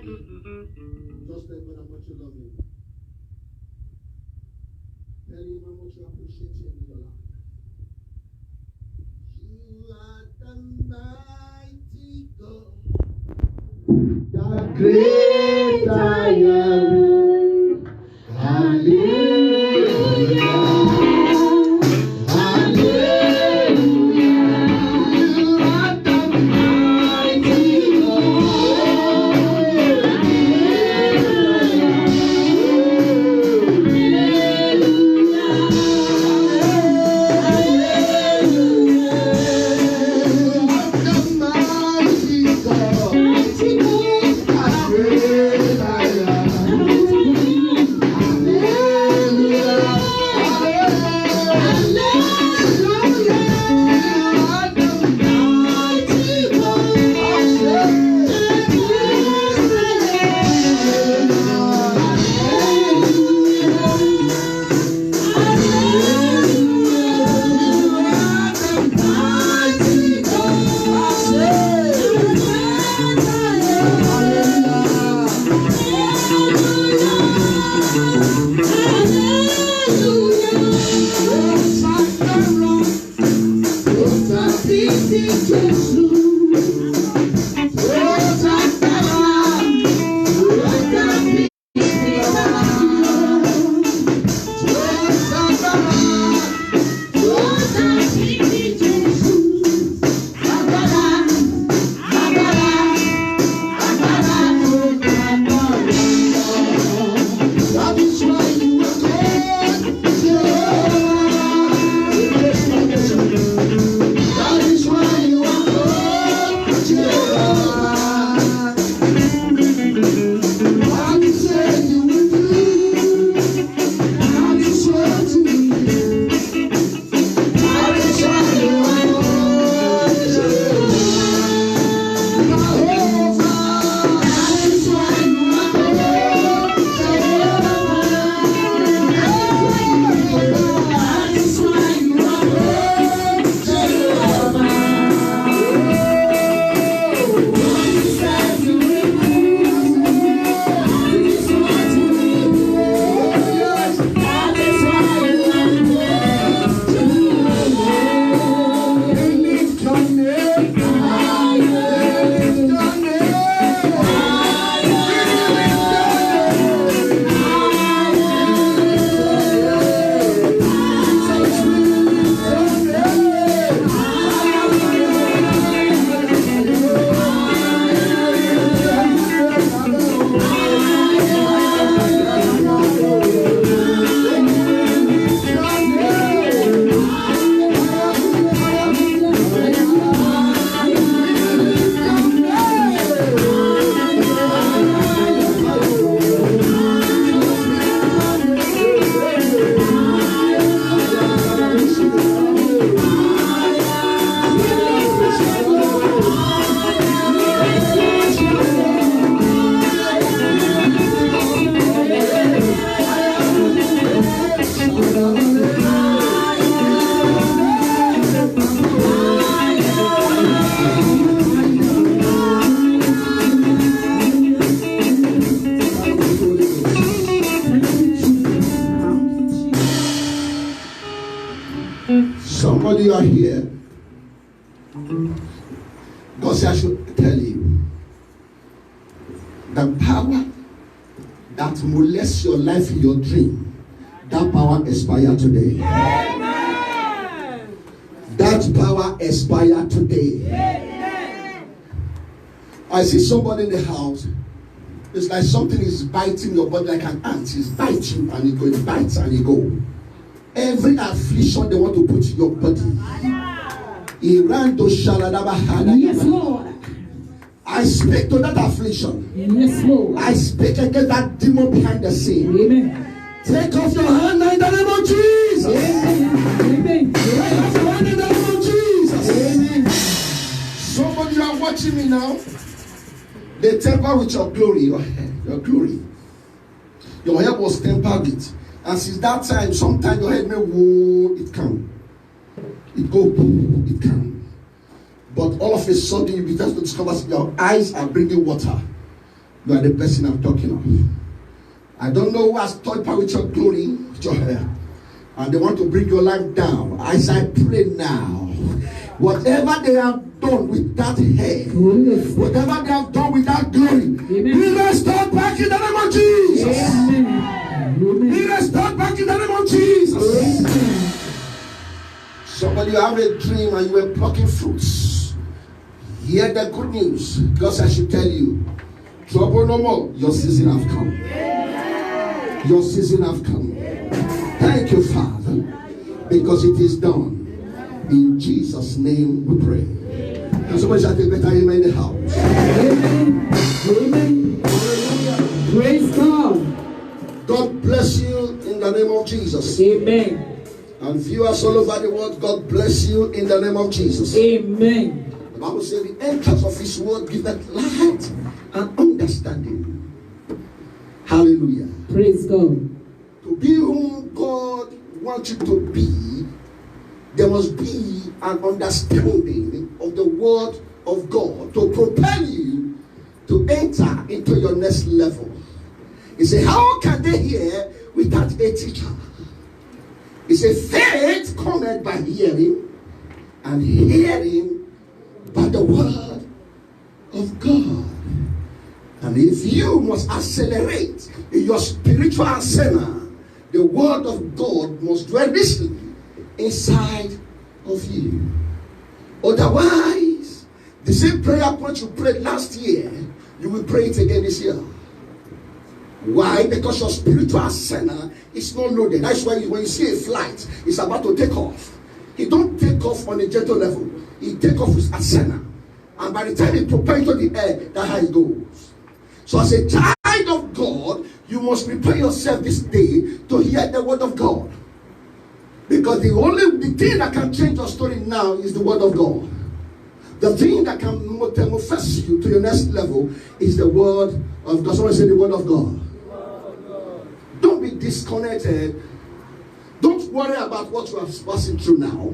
Just tell God how much you love him. Tell him how much you appreciate him in your life. You are the mighty God, the great I am. Hallelujah. Somebody are here. God said I should tell you the power that molests your life in your dream, that power expire today. Amen. That power expire today. Amen. I see somebody in the house. It's like something is biting your body like an ant. It's biting and it goes, it bites and it goes. Every affliction they want to put in your body. Yes, Lord. I speak to that affliction. Yes, Lord. I speak against that demon behind the scene. Amen. Take off your hand in the name of Jesus. Amen. Take off your hand in the name of Jesus. Amen. Somebody, you are watching me now. They temper with your glory, your hair, your glory. Your hair was tempered with. And since that time, sometimes your head may whoa, it come. It go, it come. But all of a sudden, you begin to discover your eyes are bringing water. You are the person I'm talking of. I don't know who has touched with your glory, with your hair, and they want to bring your life down. As I pray now, whatever they have done with that hair, whatever they have done with that glory, be restored back in the name of Jesus. Be restored back in the name of Jesus. Somebody, you have a dream and you were plucking fruits. Hear the good news, because I should tell you, trouble no more. Your season have come. Your season have come. Thank you, Father, because it is done. In Jesus' name we pray. And somebody shall take better amen in the house. Amen. Amen. Praise God. God bless you in the name of Jesus. Amen. And viewers all over the world, God bless you in the name of Jesus. Amen. The Bible says the entrance of His word giveth light and understanding. Hallelujah. Praise God. To be whom God wants you to be, there must be an understanding of the word of God to propel you to enter into your next level. He said, how can they hear without a teacher? He said, faith cometh by hearing, and hearing by the word of God. And if you must accelerate in your spiritual arsenal, the word of God must dwell richly inside of you. Otherwise, the same prayer point you prayed last year, you will pray it again this year. Why? Because your spiritual arsenal is not loaded. That's why when you see a flight, it's about to take off. He don't take off on a gentle level. He take off with arsenal. And by the time he propels into the air, that's how it goes. So as a child of God, you must prepare yourself this day to hear the word of God. Because the thing that can change your story now is the word of God. The thing that can metamorphose you to your next level is the word of God. Someone say the word of God. Don't be disconnected. Don't worry about what you are passing through now.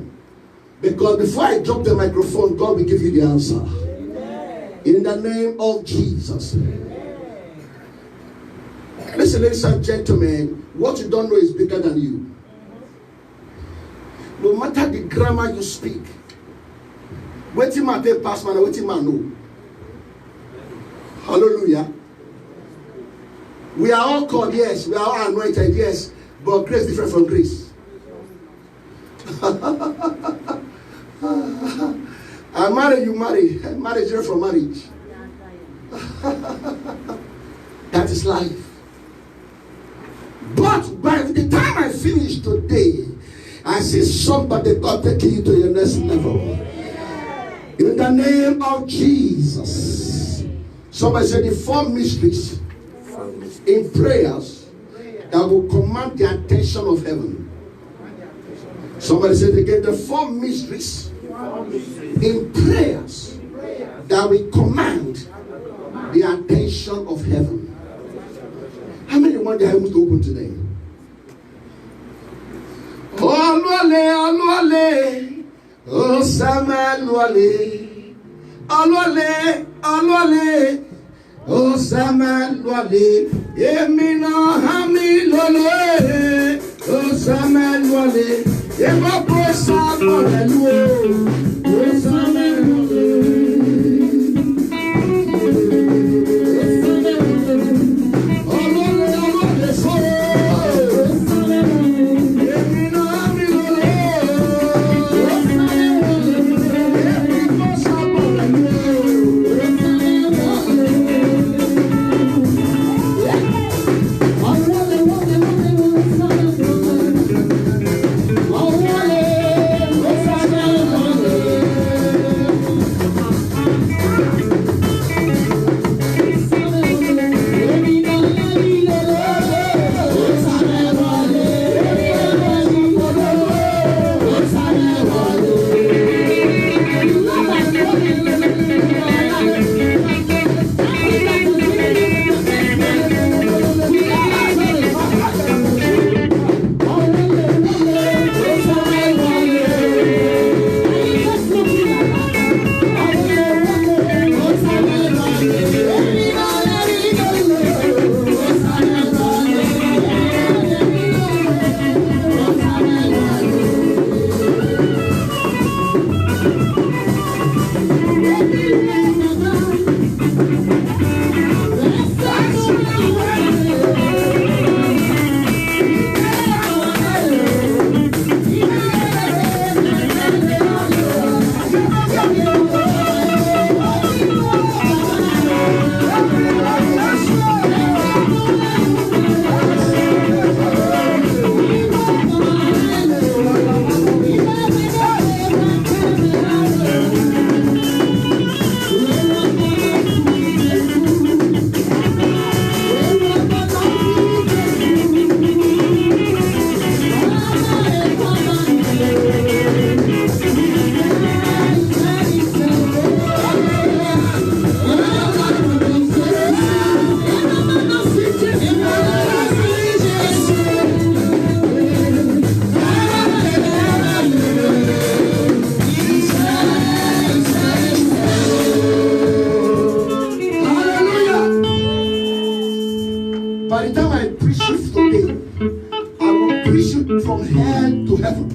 Because before I drop the microphone, God will give you the answer. Amen. In the name of Jesus. Amen. Listen, ladies and gentlemen, what you don't know is bigger than you. No matter the grammar you speak, waiting man take pass man, waiting man know. Hallelujah. We are all called, yes. We are all anointed, yes. But grace is different from grace. I marry, you marry. Marriage is different from marriage. That is life. But by the time I finish today, I see somebody God taking you to your next level. In the name of Jesus. Somebody said the 4 mysteries in prayers that will command the attention of heaven. Somebody said again, the 4 mysteries in prayers that will command the attention of heaven. How many want the heavens to open today? Oluwale, Oluwale, Osama Oluwale, Oluwale, Oluwale, Osama Oluwale, Emina Hami Lole, Osama Oluwale, Ema Posa Oluwale, Osama Oluwale. By the time I preach it today, I will preach it from hell to heaven.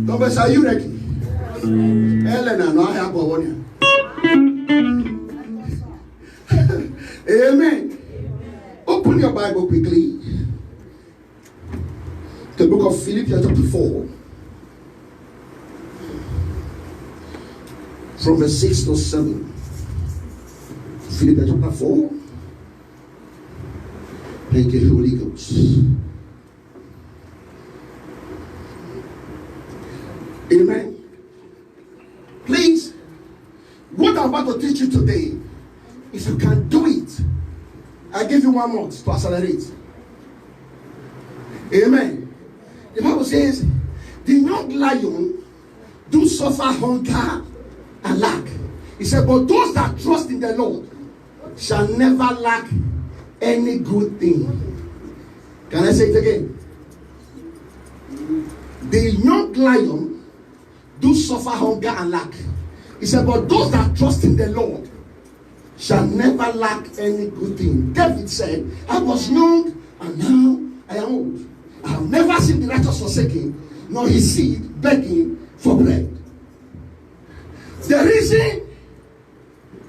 Thomas, are you ready? Elena, no, I have one. Amen. Open your Bible quickly. The book of Philippians chapter 4. From verse 6 to 7. Philippians chapter 4. Thank you, Holy Ghost. Amen. Please, what I'm about to teach you today, if you can do it, I give you 1 month to accelerate. Amen. The Bible says, the young lion do suffer hunger and lack. He said, but those that trust in the Lord shall never lack any good thing. Can I say it again? The young lion do suffer hunger and lack. He said, but those that trust in the Lord shall never lack any good thing. David said, I was young and now I am old. I have never seen the righteous forsaken, nor his seed begging for bread. The reason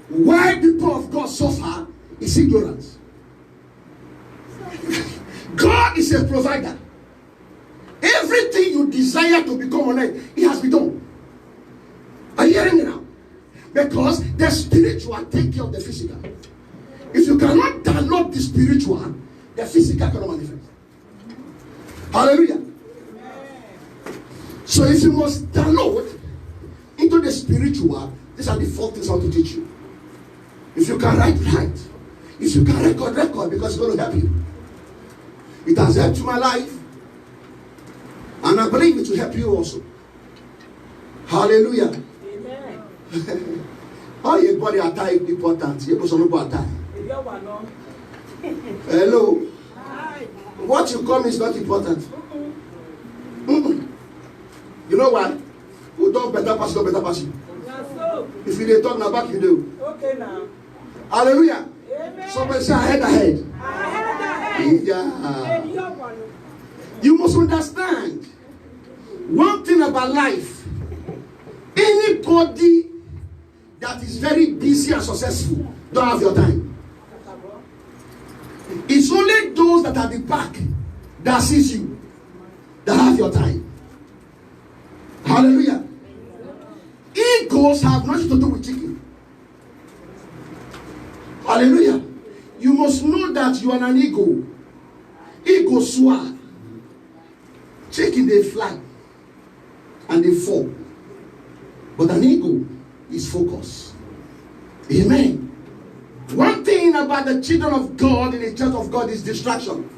why people of God suffer is ignorance. God is a provider. Everything you desire to become on earth, it has been done. Are you hearing me now? Because the spiritual take care of the physical. If you cannot download the spiritual, the physical cannot manifest. Hallelujah. So if you must download into the spiritual, these are the 4 things I want to teach you. If you can write, if you can record, because it's going to help you. It has helped my life, and I believe it will help you also. Hallelujah. Amen. How your body attack important? You must not attack. Hello. What you come is not important. You know why? Who talk better pass, don't better pass you. If you dey talk now back, you do. Okay now. Hallelujah. Amen. Somebody say ahead. Ahead. Yeah. You must understand one thing about life. Anybody that is very busy and successful don't have your time. It's only those that are at the back that sees you that have your time. Hallelujah. Egos have nothing to do with chicken. Hallelujah. You must know that you are an ego. Ego soar. Chicken they fly and they fall. But an ego is focus. Amen. One thing about the children of God in the church of God is distraction.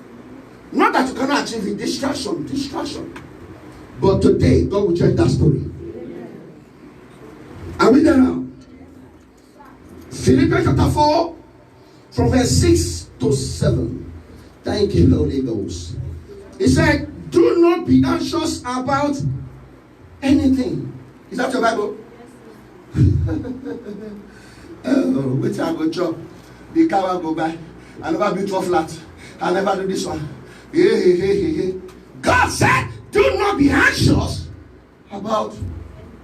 Not that you cannot achieve it. Distraction. But today, God will change that story. Are we there now? Philippians chapter 4, from verse 6 to 7. Thank you, Holy Ghost. He said, do not be anxious about anything. Is that your Bible? Oh, which I go chop. The car will go by. I never build 4 flat. I never do this one. Hey. God said, do not be anxious about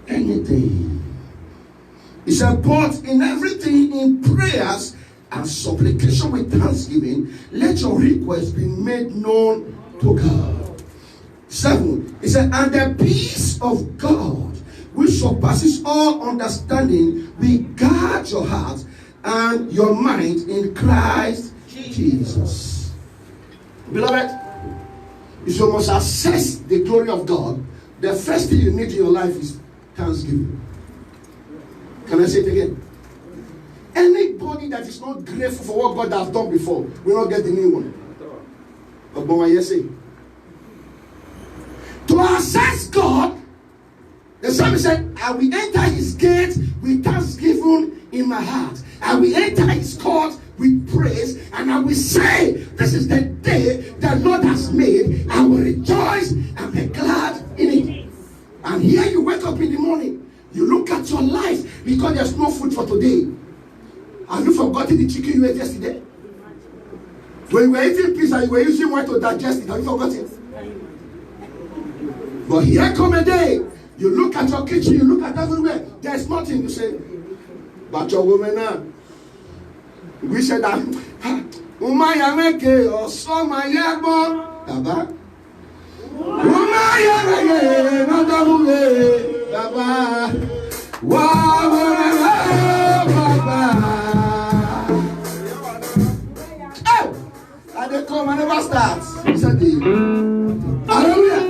anything. He said, but in everything, in prayers and supplication with thanksgiving, let your requests be made known to God. 7. He said, and the peace of God, which surpasses all understanding, will guard your heart and your mind in Christ Jesus. Beloved, if you must access the glory of God, the first thing you need in your life is thanksgiving. Can I say it again? Anybody that is not grateful for what God has done before will not get the new one. But what I say? To access God, the psalmist said, I will enter his gate with thanksgiving in my heart. I will enter his court with praise, and I will say, this is the day the Lord has made. I will rejoice and be glad in it. And here you wake up in the morning, you look at your life because there's no food for today. Have you forgotten the chicken you ate yesterday? When you were eating pizza, you were using one to digest it. Have you forgotten? But here come a day. You look at your kitchen, you look at everywhere. There's nothing. You say, but your woman now. We said that. Umayameke or Somayabo. Baba. Umayameke, Madamuge. Baba. Baba. Oh! And they come and never start. He said, hallelujah.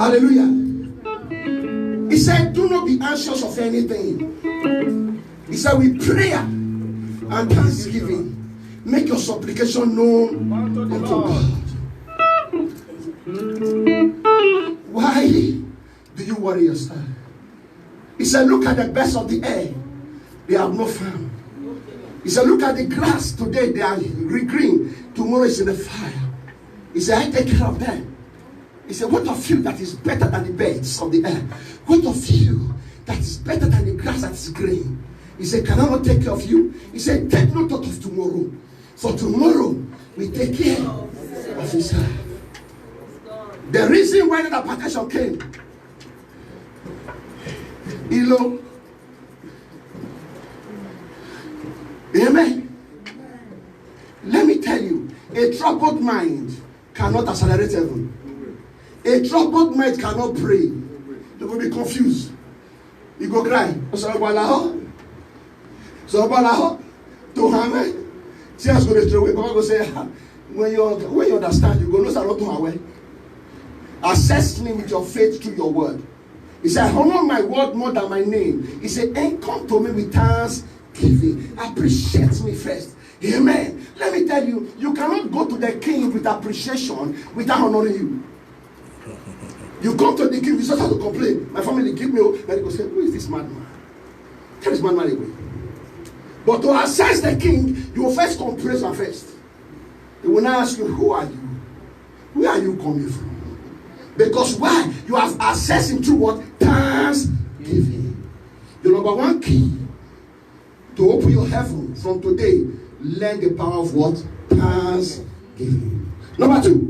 Hallelujah. He said, do not be anxious of anything. He said, with prayer and thanksgiving, make your supplication known unto God. Why do you worry yourself? He said, look at the birds of the air. They have no farm. He said, look at the grass. Today they are green. Tomorrow is in the fire. He said, I take care of them. He said, what of you that is better than the birds of the air? What of you that is better than the grass that is green? He said, can I not take care of you? He said, take no thought of tomorrow. For tomorrow we take care of himself. The reason why that application came, Elo. Amen. Let me tell you, a troubled mind cannot accelerate heaven. A troubled mind cannot pray. They will be confused. You go cry. So to Haman. Tears go straight away. Papa go say, when you understand, you go no start to away. Assess me with your faith through your word. He said, honor my word more than my name. He said, and come to me with thanksgiving. Appreciate me first. Amen. Let me tell you, you cannot go to the king with appreciation without honoring you. You come to the king, you just have to complain. My family give me, then he go say, who is this madman? Tell this madman away. But to assess the king, you will first come praise him first. He will now ask you, who are you? Where are you coming from? Because why? You have assessed him through what? Thanksgiving. The number one key to open your heaven from today, learn the power of what? Thanksgiving. Number two.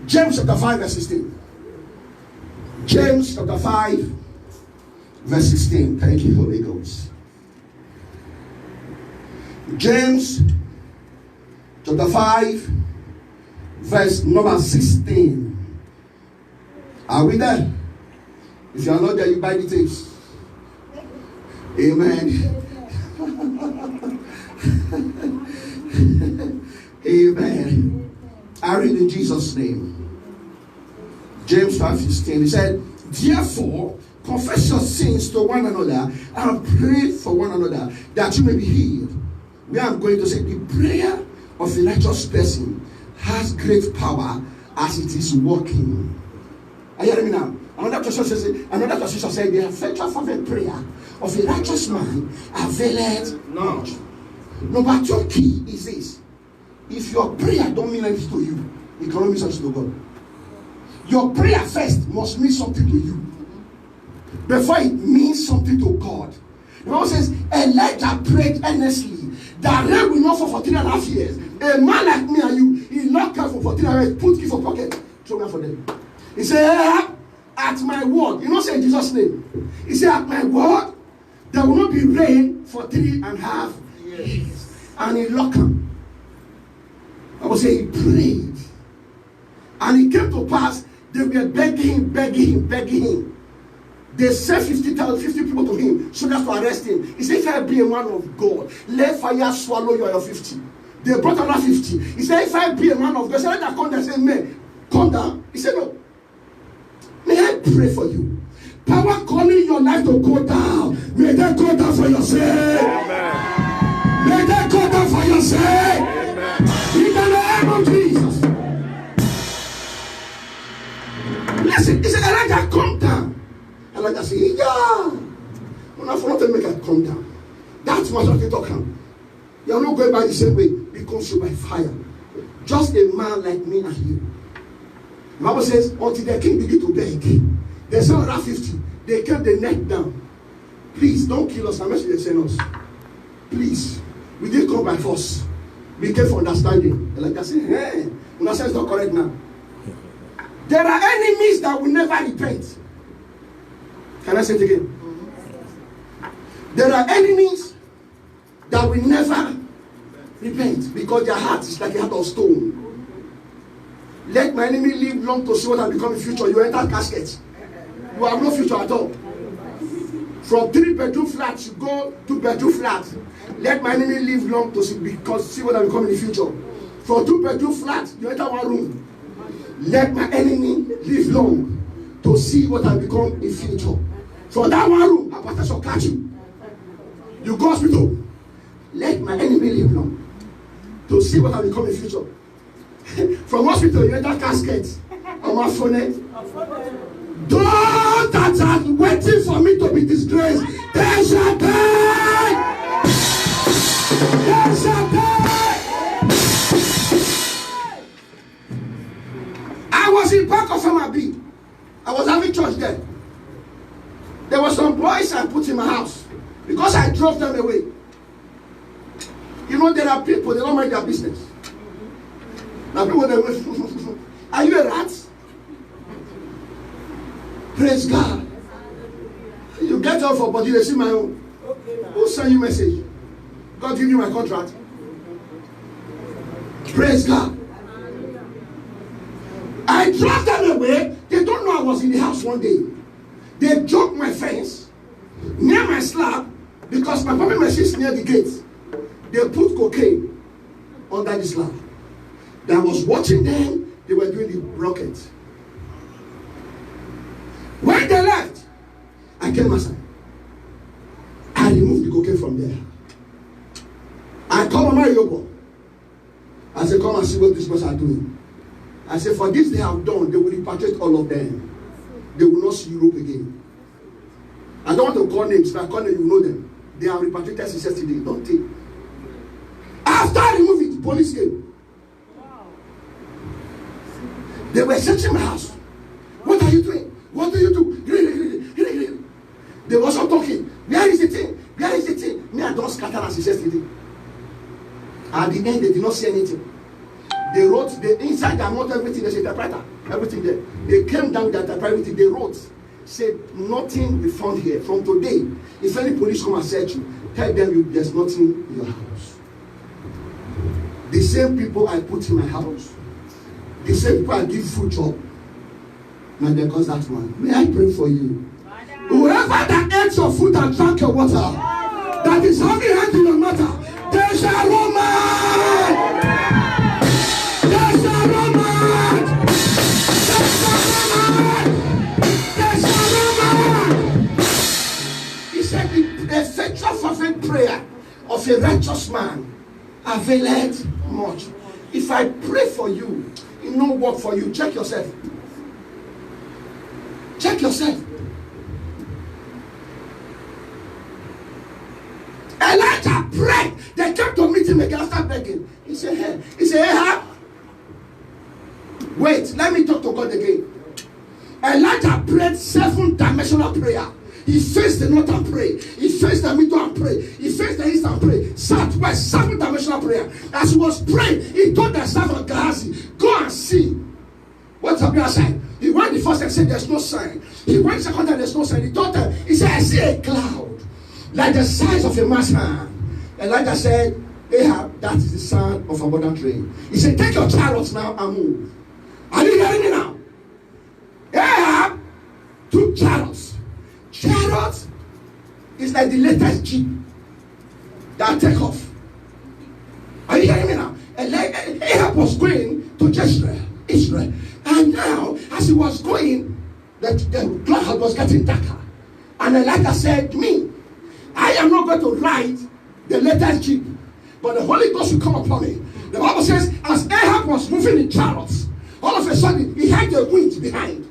James chapter 5 verse 16. James chapter 5 verse 16. Thank you, Holy Ghost. James chapter 5 verse number 16. Are we there? If you are not there, you buy the tapes. Amen. Amen. I read in Jesus' name. James 5:16. He said, therefore, confess your sins to one another and pray for one another that you may be healed. We are going to say the prayer of a righteous person has great power as it is working. Are you hearing me now? Another translation says the effectual fervent prayer of a righteous man availeth much. Number two key is this. If your prayer don't mean anything to you, it cannot mean something to God. Your prayer first must mean something to you before it means something to God. The Bible says Elijah prayed earnestly that rain will not fall for 3.5 years. A man like me and you, he locked up for 3.5 years, put key for pocket, throw me out for them. He said, at my word, you know, say in Jesus' name. He said, at my word, there will not be rain for 3.5 years. And he locked up. I will say he prayed. And it came to pass, they were begging him. They sent 50 people to him so that's to arrest him. He said, if I be a man of God, let fire swallow your 50. They brought another 50. He said, if I be a man of God, he said, let that come down. He said, man, come down. He said, no. May I pray for you? Power calling your life to go down. May they go down for your sake. Amen. May they go down for your sake. Amen. In the name of Jesus. Listen, he said, Elijah, come down. Elijah said, yeah. When I forgot to make it come down. That's what I'm talking. You're not going by the same way. Be consumed by fire. Just a man like me and you. The Bible says, until the king began to beg, they saw around 50. They kept the neck down. Please, don't kill us. How much they send us? Please. We didn't come by force. We came for understanding. Like I said, hey, it's not correct now. There are enemies that will never repent. Can I say it again? There are enemies that will never repent because their heart is like a heart of stone. Let my enemy live long to see what I become in future. You enter casket. You have no future at all. From 3-bedroom flat, you go 2-bedroom flat. Let my enemy live long to see what I become in the future. From 2-bedroom flat, you enter one room. Let my enemy live long to see what I become in future. From that one room, a pastor shall catch you. You go hospital. Let my enemy live long to see what I become in future. From hospital, you enter casket. On my phone. Those that are waiting for me to be disgraced, they shall die. They shall die. I was in Park of MRB. I was having church there. There were some boys I put in my house because I drove them away. You know, there are people, they don't mind their business. Now people, they go, are you a rat? Praise God. You get off for body, they see my own. Who sent you message? God give you my contract. Praise God. I drove them away. They don't know I was in the house one day. They jumped my fence near my slab because my pumping machine is near the gate. They put cocaine under the slab. I was watching them. They were doing the rocket. When they left, I came outside. I removed the cocaine from there. I called Mama Yobo. I said, come and see what these boys are doing. I said, for this they have done, they will repatriate all of them. They will not see Europe again. I don't want to call names. If I call them, you know them. They are repatriated since yesterday. Don't take. After I removed it, the police came. They were searching my house. What are you doing? What do you do? They were also talking. Where is the thing? Where is the thing? Me, I don't scatter as yesterday. At the end, they did not see anything. They wrote, inside their note, everything, there's a typewriter, everything there. They came down with that typewriter, they wrote, said, nothing we found here. From today, if any police come and search you, tell them there's nothing in your house. The same people I put in my house, the same people I give food job, now they cause that one. May I pray for you? Whoever that ate your food and drank your water, that is having hand in your matter, they shall run mad. They shall run mad. They shall run mad. They shall run mad. He said the effectual fervent prayer of a righteous man availeth much. If I pray for you, it no work for you. Check yourself. Check yourself. Elijah prayed They came to meet him again after begging. He said, Ahab, wait, let me talk to God again. Elijah prayed 7-dimensional prayer. He faced the north and pray. He faced the middle and pray. He faced the east and pray. Southwest, 7-dimensional prayer. As he was praying, he told the servant Gehazi, go and see what's happening outside. He went the first and said, there's no sign. He went the second time, there's no sign. He told them, he said, I see a cloud like the size of a man's hand. Elijah said, Ahab, that is the sound of abundant rain. He said, take your chariots now and move. Are you hearing me now? Ahab took chariots. Chariots is like the latest jeep that take off. Are you hearing me now? Ahab was going to Israel. And now, as he was going, the cloud was getting darker. And Elijah said, I am not going to ride the latest jeep, but the Holy Ghost will come upon me. The Bible says, as Ahab was moving in chariots, all of a sudden, he had the wind behind.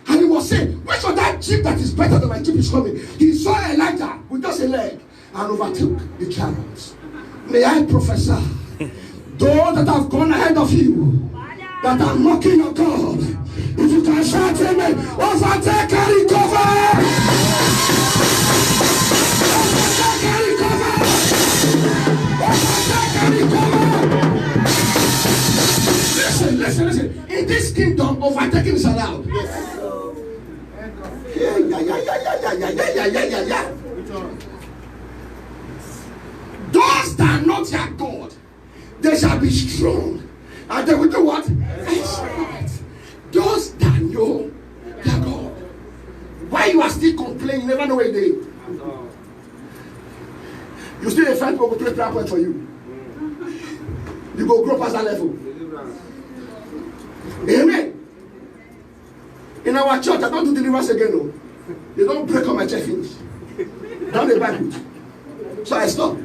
And he was saying, which of that jeep that is better than my jeep is coming? He saw Elijah with just a leg and overtook the chariots. May I prophesy, those that have gone ahead of you, that are mocking your God, if you can shout amen, overtake and recover! Overtake and recover! Overtake and recover! Listen. In this kingdom, overtaking is allowed. Yes. Yeah. Those that are not your God, they shall be strong. And they will do what? Excellent. Those that know their God. Why you are still complaining? You never know where they are. You still a friend who will play prayer point for you. You go grow past that level. Amen. In our church, I don't do deliverance again. No. They don't break on my church finish. Down the Bible. So I stop.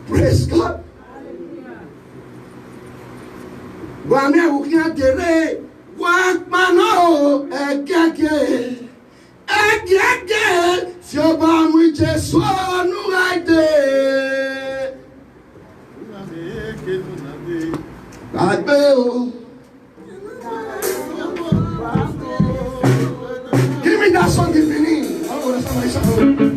Praise God. Wàmí àwòkí àdèrè wà pàná ẹ̀gẹ́gẹ́ tí ó bá mú Jésù ọ̀nù àìdè. Gbàgbé o. Give me that song in Benin. Oh, that's not my song.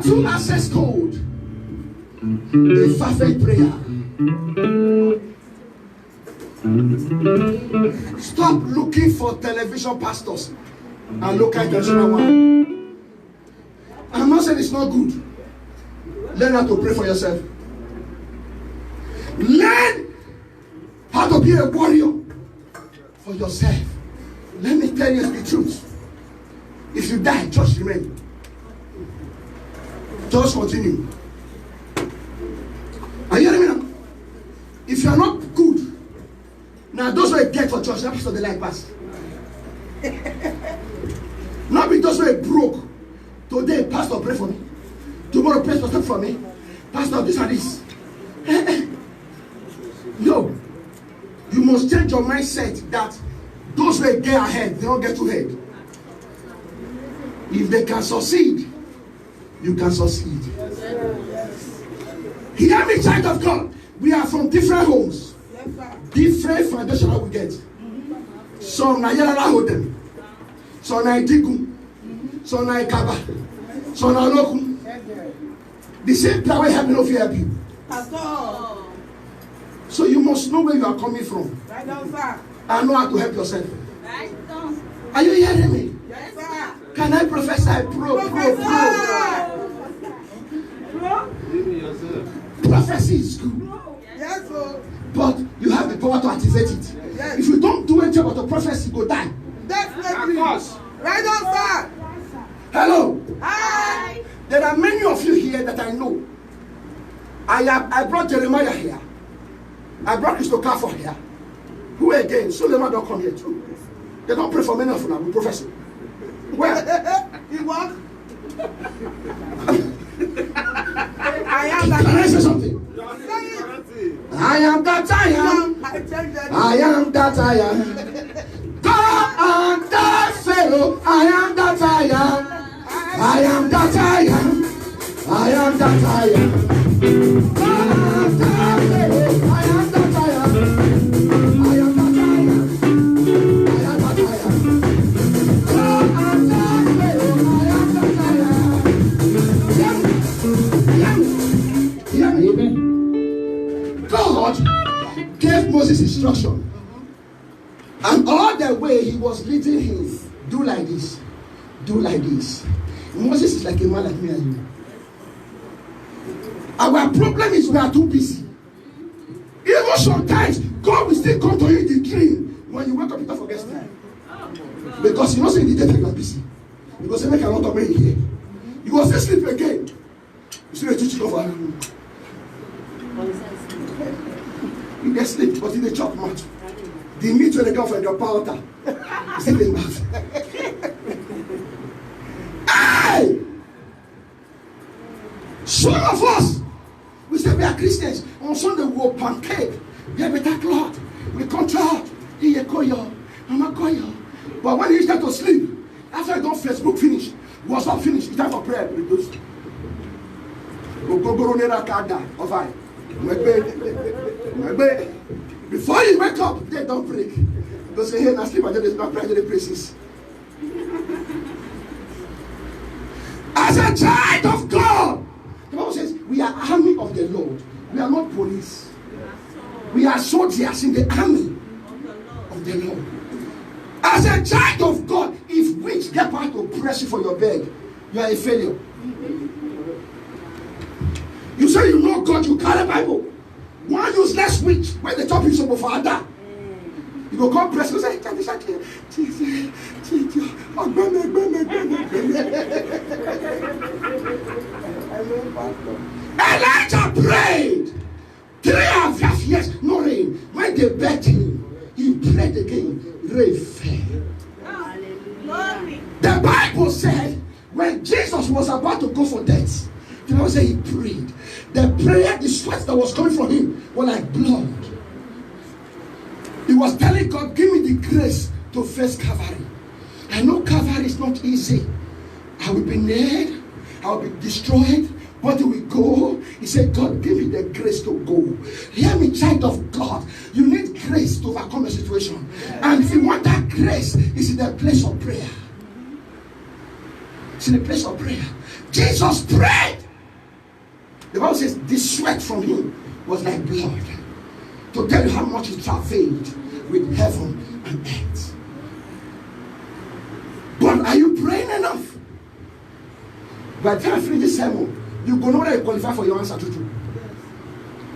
battle access code. A fervent prayer. Stop looking for television pastors and local intentional one. I'm not saying it's not good. Learn how to pray for yourself. Learn how to be a warrior for yourself. Let me tell you the truth. If you die, just remain. Just continue. Are you hearing me now? If you are not good, now those who are dead for church, that's what they like pass. Not be those who are broke. Today, pastor, pray for me. Tomorrow, pastor, stop for me. Pastor, this and this. No. You must change your mindset that those who get ahead, they don't get too ahead. If they can succeed, you can succeed. Hear me, child of God. We are from different homes. Different foundation that we get. Some na Yalala Hotel. Some na Itiku. Some na Ikaba. Some na Loku. The same power help me not help you. So you must know where you are coming from. Right on, sir. And know how to help yourself. Right on. Are you hearing me? Yes, sir. Can I prophesy? Prophecy is good. Yes, sir. But you have the power to activate it. Yes. If you don't do anything about the prophecy, you go die. Definitely. Right on, sir. Hello. Hi. There are many of you here that I know. I brought Jeremiah here. I brought Christopher here. Who again? Suleiman don't come here too. They don't pray for many of them. We professor. Where? He walk. I am that. Can I say something? I am that I am. I am that I am. God and that Pharaoh. I am that I am. I am that I am. I am that I am. God and that Pharaoh. I am that I am. I am that I am. I am that I am. God and that Pharaoh. I am that I am. Hear me. Hear me. God gave Moses instruction. And all the way he was leading him, do like this, do like this. Moses is like a man like me and you. Our problem is we are too busy. Even sometimes, God will still come to you in the dream. When you wake up, you don't forget time. Because you know, say in the day you are busy. Because you make a lot of money here. You go still sleep again. You still teach over. You get sleep, but you dey chop much. The meat when they go for your powder. Still dey mouth. Hey! Some of us, we say we are Christians. On Sunday we will pancake. We have better cloth. We come church. He koyo. Mama koyo. But when you start to sleep, after you don't Facebook finish, WhatsApp finish, it's time for prayer. Before you wake up, they don't break. Don't say, hey, now sleep until there's not prayer to the praises. As a child of God, the Bible says we are army of the Lord. We are not police. We are soldiers in the army of the Lord. As a child of God, if witch get out to press you for your bed, you are a failure. You say you know God, you carry Bible. One useless witch when they chop you so before that. You go come press, you say, Elijah prayed 3.5 years, no rain. When they begged him, he prayed again, rain fell. The Bible said when Jesus was about to go for death, the Bible said he prayed. The prayer, the sweat that was coming from him was like blood. He was telling God, give me the grace to face Calvary. I know Calvary is not easy. I will be nailed. I will be destroyed. But will go. He said, God, give me the grace to go. Hear me, child of God. You need grace to overcome a situation. And if you want that grace, it's in the place of prayer. It's in a place of prayer. Jesus prayed. The Bible says the sweat from him was like blood. To tell you how much he travailed with heaven and earth. But are you praying enough? By the time I finish this sermon, you go know that you qualify for your answer to do.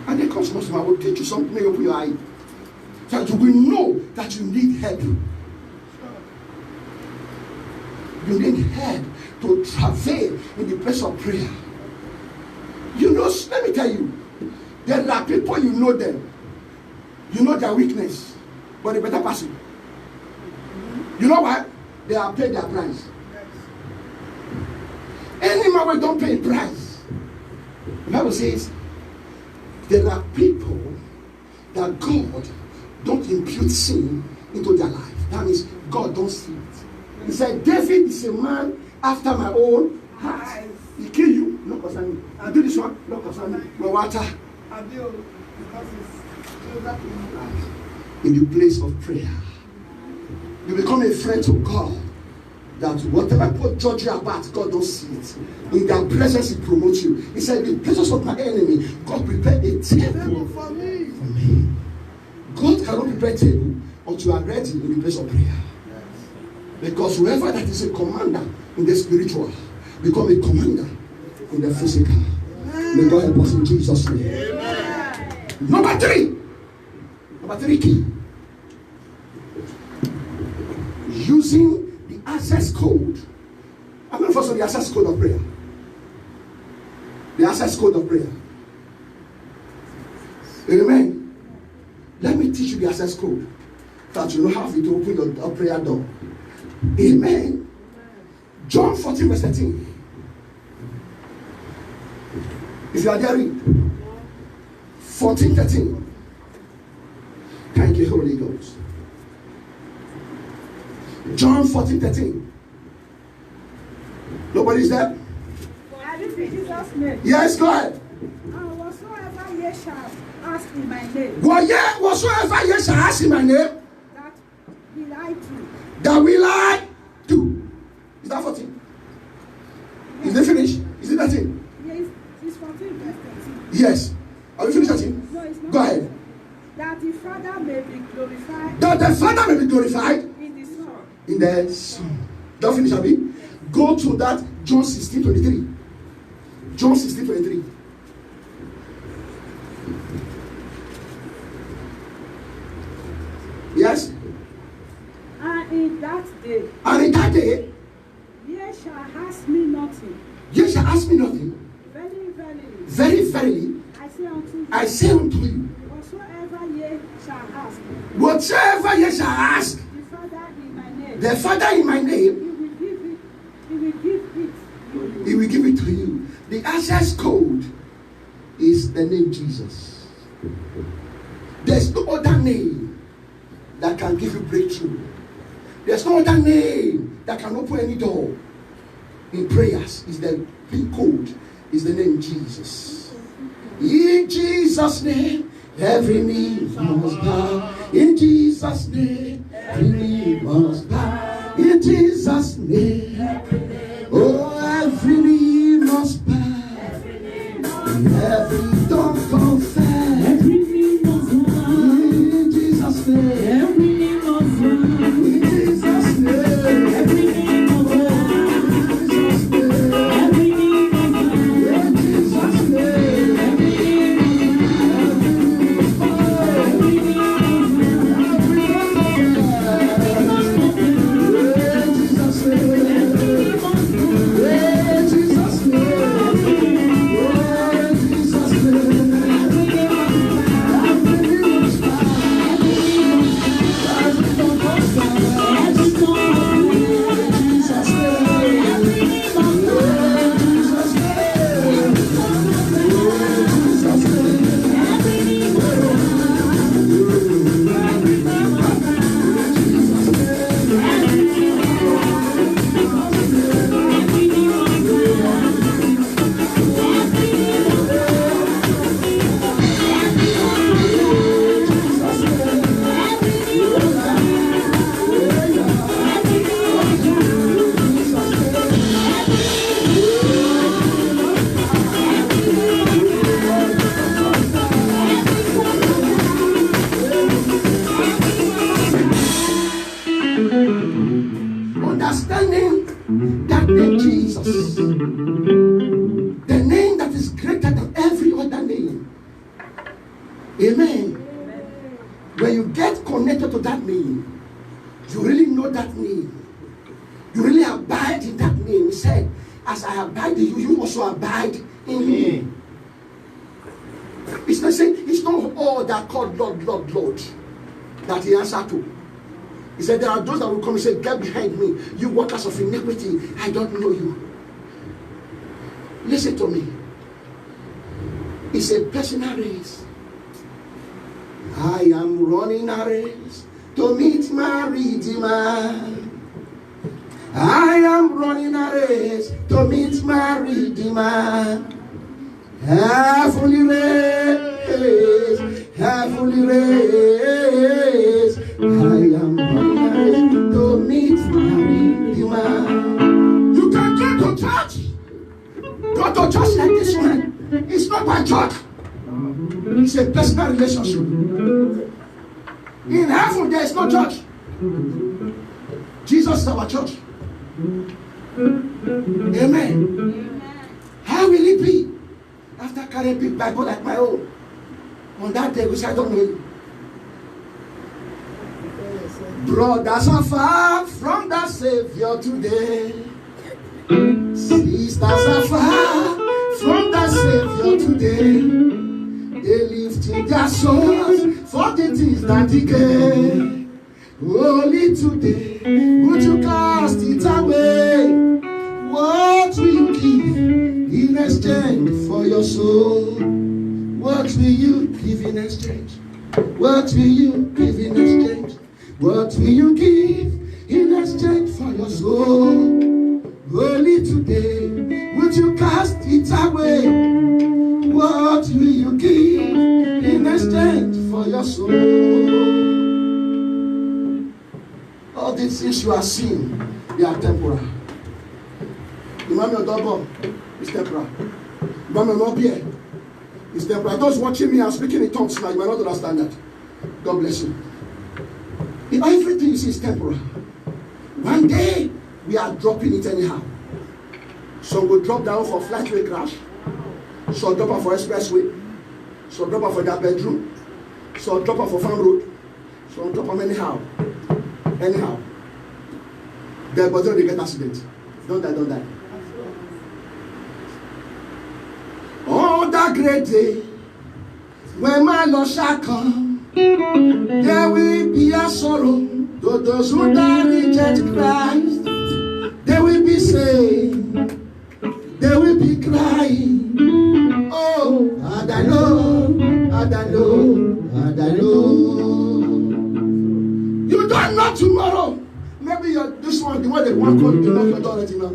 And then comes Muslim, I will teach you something, may open your eye. So that you will know that you need help. You need help to travail in the place of prayer. You know, let me tell you, there are people you know them. You know their weakness, but they better pass it. You know why? They have paid their price. Any man who don't pay a price. The Bible says there are people that God don't impute sin into their life. That means God don't see it. He said, David is a man after my own heart. He kill you, no concern me. I do this one, no concern me. No water. I do because it's in the place of prayer. You become a friend to God. That whatever people judge you about, God don't see it. In their presence, He promotes you. He said, in the presence of my enemy, God prepared a table for me. God cannot prepare a table until you are ready in the place of prayer. Because whoever that is a commander in the spiritual, become a commander in the physical. May God help us in Jesus' name. Amen. Number three key. Using the access code. I'm going to focus on the access code of prayer. The access code of prayer. Amen. Let me teach you the access code. That you know how to open your prayer door. Amen. John 14 verse 13. If you are there, read. 14:13. Thank you, Holy Ghost. John 14:13. Nobody's there? Yes, go ahead. Whatsoever ye shall ask in my name. Whatsoever ye shall ask in my name. That will I do. That will I do. Is that 14? Is it finished? Is it 13? Yes, it's 14 verse 13. Yes. Are we finished 13? No, it's not. Go ahead. That the Father may be glorified. That the Father may be glorified in the Son. In the Son. Don't finish, Abi. Go to that John 16:23. John 16:23. Yes. And in that day. And in that day. Ye shall ask me nothing. Ye shall ask me nothing. Very verily. Very verily. I say unto you. Whatsoever ye shall ask. Whatsoever ye shall ask. The Father in my name. The Father in my name. He will give it. He will give it to you. The access code is the name Jesus. There's no other name that can give you breakthrough. There's no other name that can open any door. In prayers is the pin code, is the name Jesus. In Jesus' name, every knee must bow. In Jesus' name, every knee must bow. In Jesus' name, oh, every knee must bow. Every tongue confess. Every knee must bow. In Jesus' name, Every knee must bow. in Jesus' name, Every knee must bow. in Jesus' name, Every knee must bow. in Jesus' name. Every knee must bow. Every knee must bow. understanding that name Jesus, the name that is greater than every other name. Amen. When you get connected to that name, you really know that name. You really abide in that name. He said, as I abide in you, you also abide in me. It's not saying, it's not all that called Lord, Lord, Lord that he answered to. He said, there are those that will come and say, get behind me, you workers of iniquity, I don't know you. Listen to me. It's a personal race. I am running a race to meet my Redeemer. I am running a race to meet my Redeemer. Heavenly race, heavenly race. I am running a race to meet my Redeemer. You can go to church. Go to church like this one. It's not by church. It's a personal relationship. In heaven, there is no church. Jesus is our church. Amen. How will it be after carrying a big Bible like my own? On that day, which I don't know you. Brothers are far from the Savior today. Sisters are far from the Savior today. They lifted their souls for the things that decay. Only today would you cast it away. What will you give in exchange for your soul? What will you give in exchange? What will you give in exchange? What will you give in exchange for your soul? Only today would you cast it away. What will you give in exchange for your soul? All these things you are seeing, they are temporal. Imam Yodobo is temporal. Imam Mobie is temporal. Those watching me, I'm speaking in tongues now. You might not understand that. God bless you. Everything you see is temporal. One day, we are dropping it anyhow. Some will drop down for flightway crash. Some drop off for expressway. Some drop off for their bedroom. Some drop off for farm road. Some drop off anyhow. Anyhow. Their body they get accident. Don't die, don't die. Oh, that great day when my Lord shall come, there will be a sorrow to those who die reject Christ. They will be saved. They will be crying. Oh, and I know, and I know, and I know. You don't know tomorrow. Maybe you're this one, the one they want to call you, not authority now.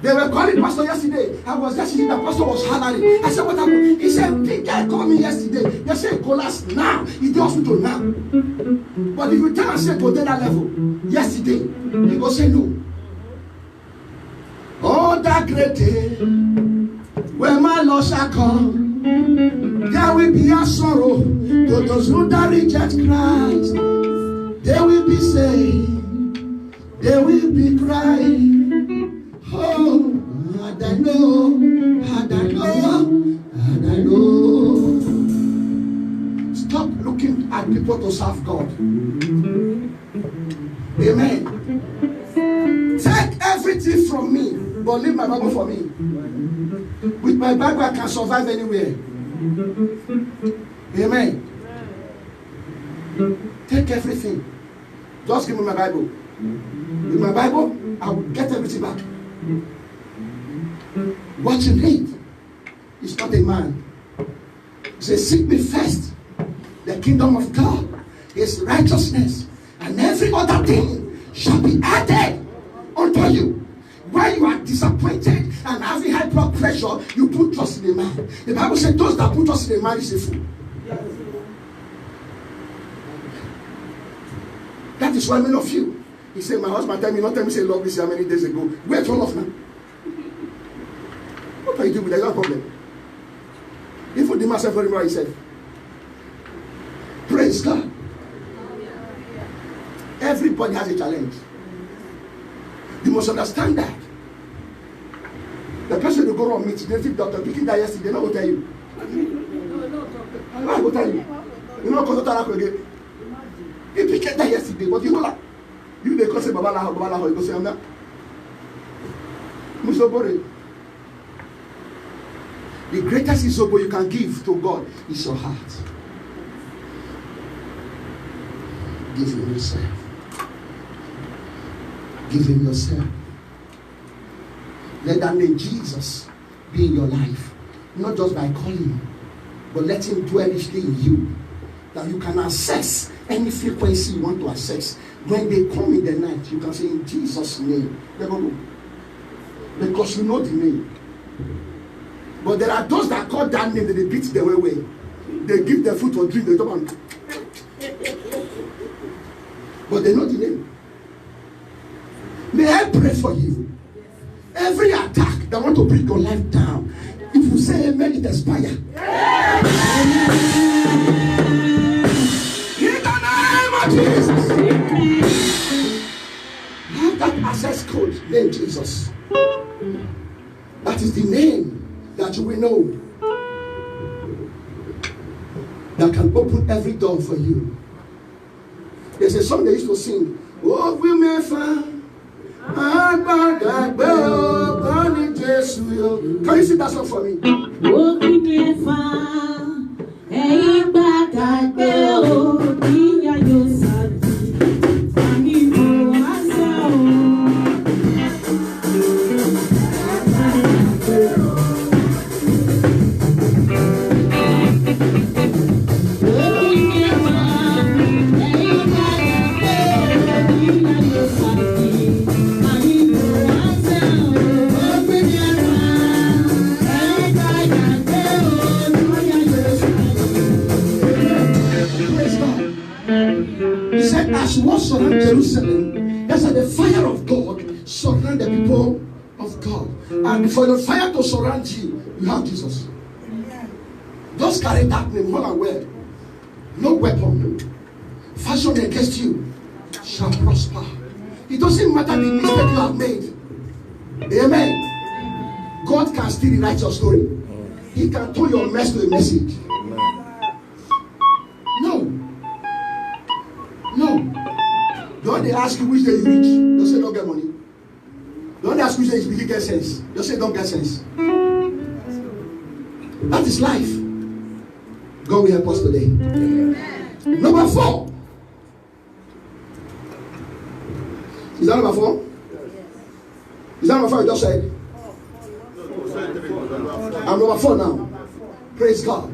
They were calling pastor yesterday. I was yesterday, the pastor was hollering. I said, what happened? He said, big guy called me yesterday. They said, collapse now. He's the hospital now. But if you tell and say, go to that level, yesterday, he will say no. Oh, that great day, when my Lord shall come, there will be a sorrow to those who that reject Christ. They will be saved. They will be crying. Oh, and I know, and I know, and I know. Stop looking at people to serve God. Amen. Take everything from me, but leave my Bible for me. With my Bible, I can survive anywhere. Amen. Take everything. Just give me my Bible. With my Bible, I will get everything back. What you need is not a man. He says, seek me first, the kingdom of God, his righteousness, and every other thing shall be added unto you. When you are disappointed and having high blood pressure, you put trust in a man. The Bible says those that put trust in a man is a fool. That is why many of you, he said, my husband tell me, not tell me, say, love this how many days ago. Where's your love now? What are you doing with that? You have a problem. Even the master very well, he said, praise God. Everybody has a challenge. You must understand that. The person you go on meet, native doctor, picking that yesterday, they not go tell you. I'm not going to tell you. You know, because I'm again. You picked that yesterday, but you know that. You they go say Babala, you go say I'm not. Musobore. The greatest isobo you can give to God is your heart. Give him yourself. Give him yourself. Let that name Jesus be in your life. Not just by calling, but let him dwell richly in you. That you can access any frequency you want to access. When they come in the night, you can say in Jesus' name. Never know. Because you know the name. But there are those that call that name, that they beat the way. They give their food or drink, they don't. But they know the name. May I pray for you? Every attack that want to bring your life down, if you say amen, it expire. In the name of Jesus. Have that access code named Jesus. That is the name that you will know that can open every door for you. There's a song they used to sing. Oh, we may find. Can you sing that song for me? As what surround Jerusalem, that's like the fire of God surround the people of God. And for the fire to surround you, you have Jesus. Just carry that name, well aware. No weapon fashioned against you shall prosper. It doesn't matter the mistake you have made. Amen. God can still rewrite your story. He can turn your mess to a message. Don't they ask you which day you reach? Don't say don't get money. Don't they ask which day you get sense? Don't say don't get sense. That is life. God will help us today. Number 4. Is that number 4? Is that number 4 you just said? I'm number 4 now. Praise God.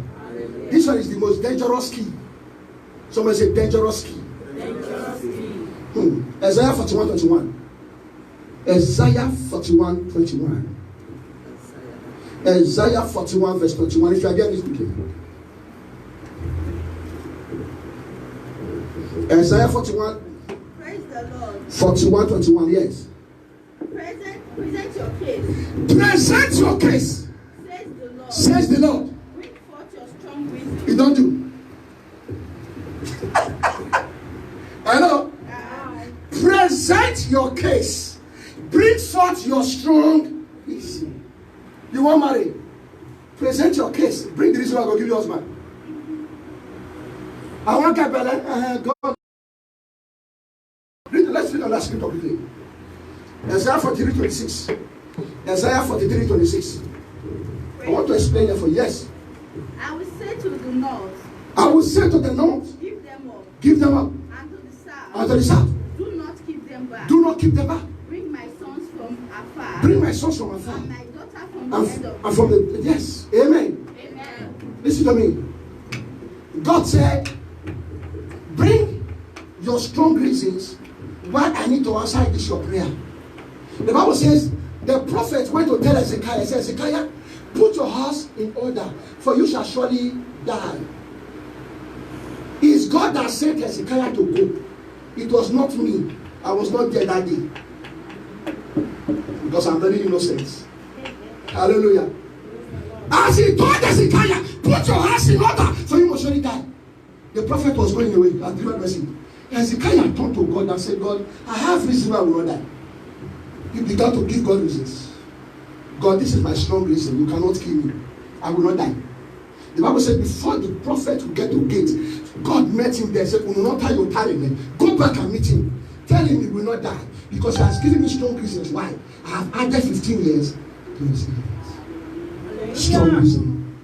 This one is the most dangerous key. Someone say dangerous key. Isaiah 41:21. Isaiah 41:21. Isaiah 41 verse 21. If you are there, please begin. Isaiah 41. Praise the Lord. 41:21. Yes. Present your case. Present your case. Says the Lord. Says the Lord. Bring forth your strong reason. You don't do. I know. Present your case. Bring forth your strong reason. You want marry? Present your case. Bring the reason why I will give you husband. I want to get better. God. Let's read on that scripture quickly. Isaiah 43:26. Isaiah 43:26. I want to explain it for you. Yes. I will say to the north. I will say to the north. Give them up. Give them up. And to the south. And to the south. Do not keep them back. Do not keep them back. Bring my sons from afar. Bring my sons from afar. And my daughter from the end of And from the yes. Amen. Amen. Listen to me. God said, bring your strong reasons why I need to answer this your prayer. The Bible says the prophet went to tell Hezekiah, said, Hezekiah, put your house in order, for you shall surely die. It's God that sent Hezekiah to go. It was not me. I was not there that day. Because I'm very innocent. Hallelujah. As he told Hezekiah, put your house in order, for you must surely die. The prophet was going away and delivered mercy. Hezekiah turned to God and said, God, I have reason why I will not die. He began to give God reasons. God, this is my strong reason. You cannot kill me. I will not die. The Bible said before the prophet would get to gate, God met him there and said, go back and meet him. Tell him he will not die. Because he has given me strong reasons why. I have added 15 years to his life. Strong reason.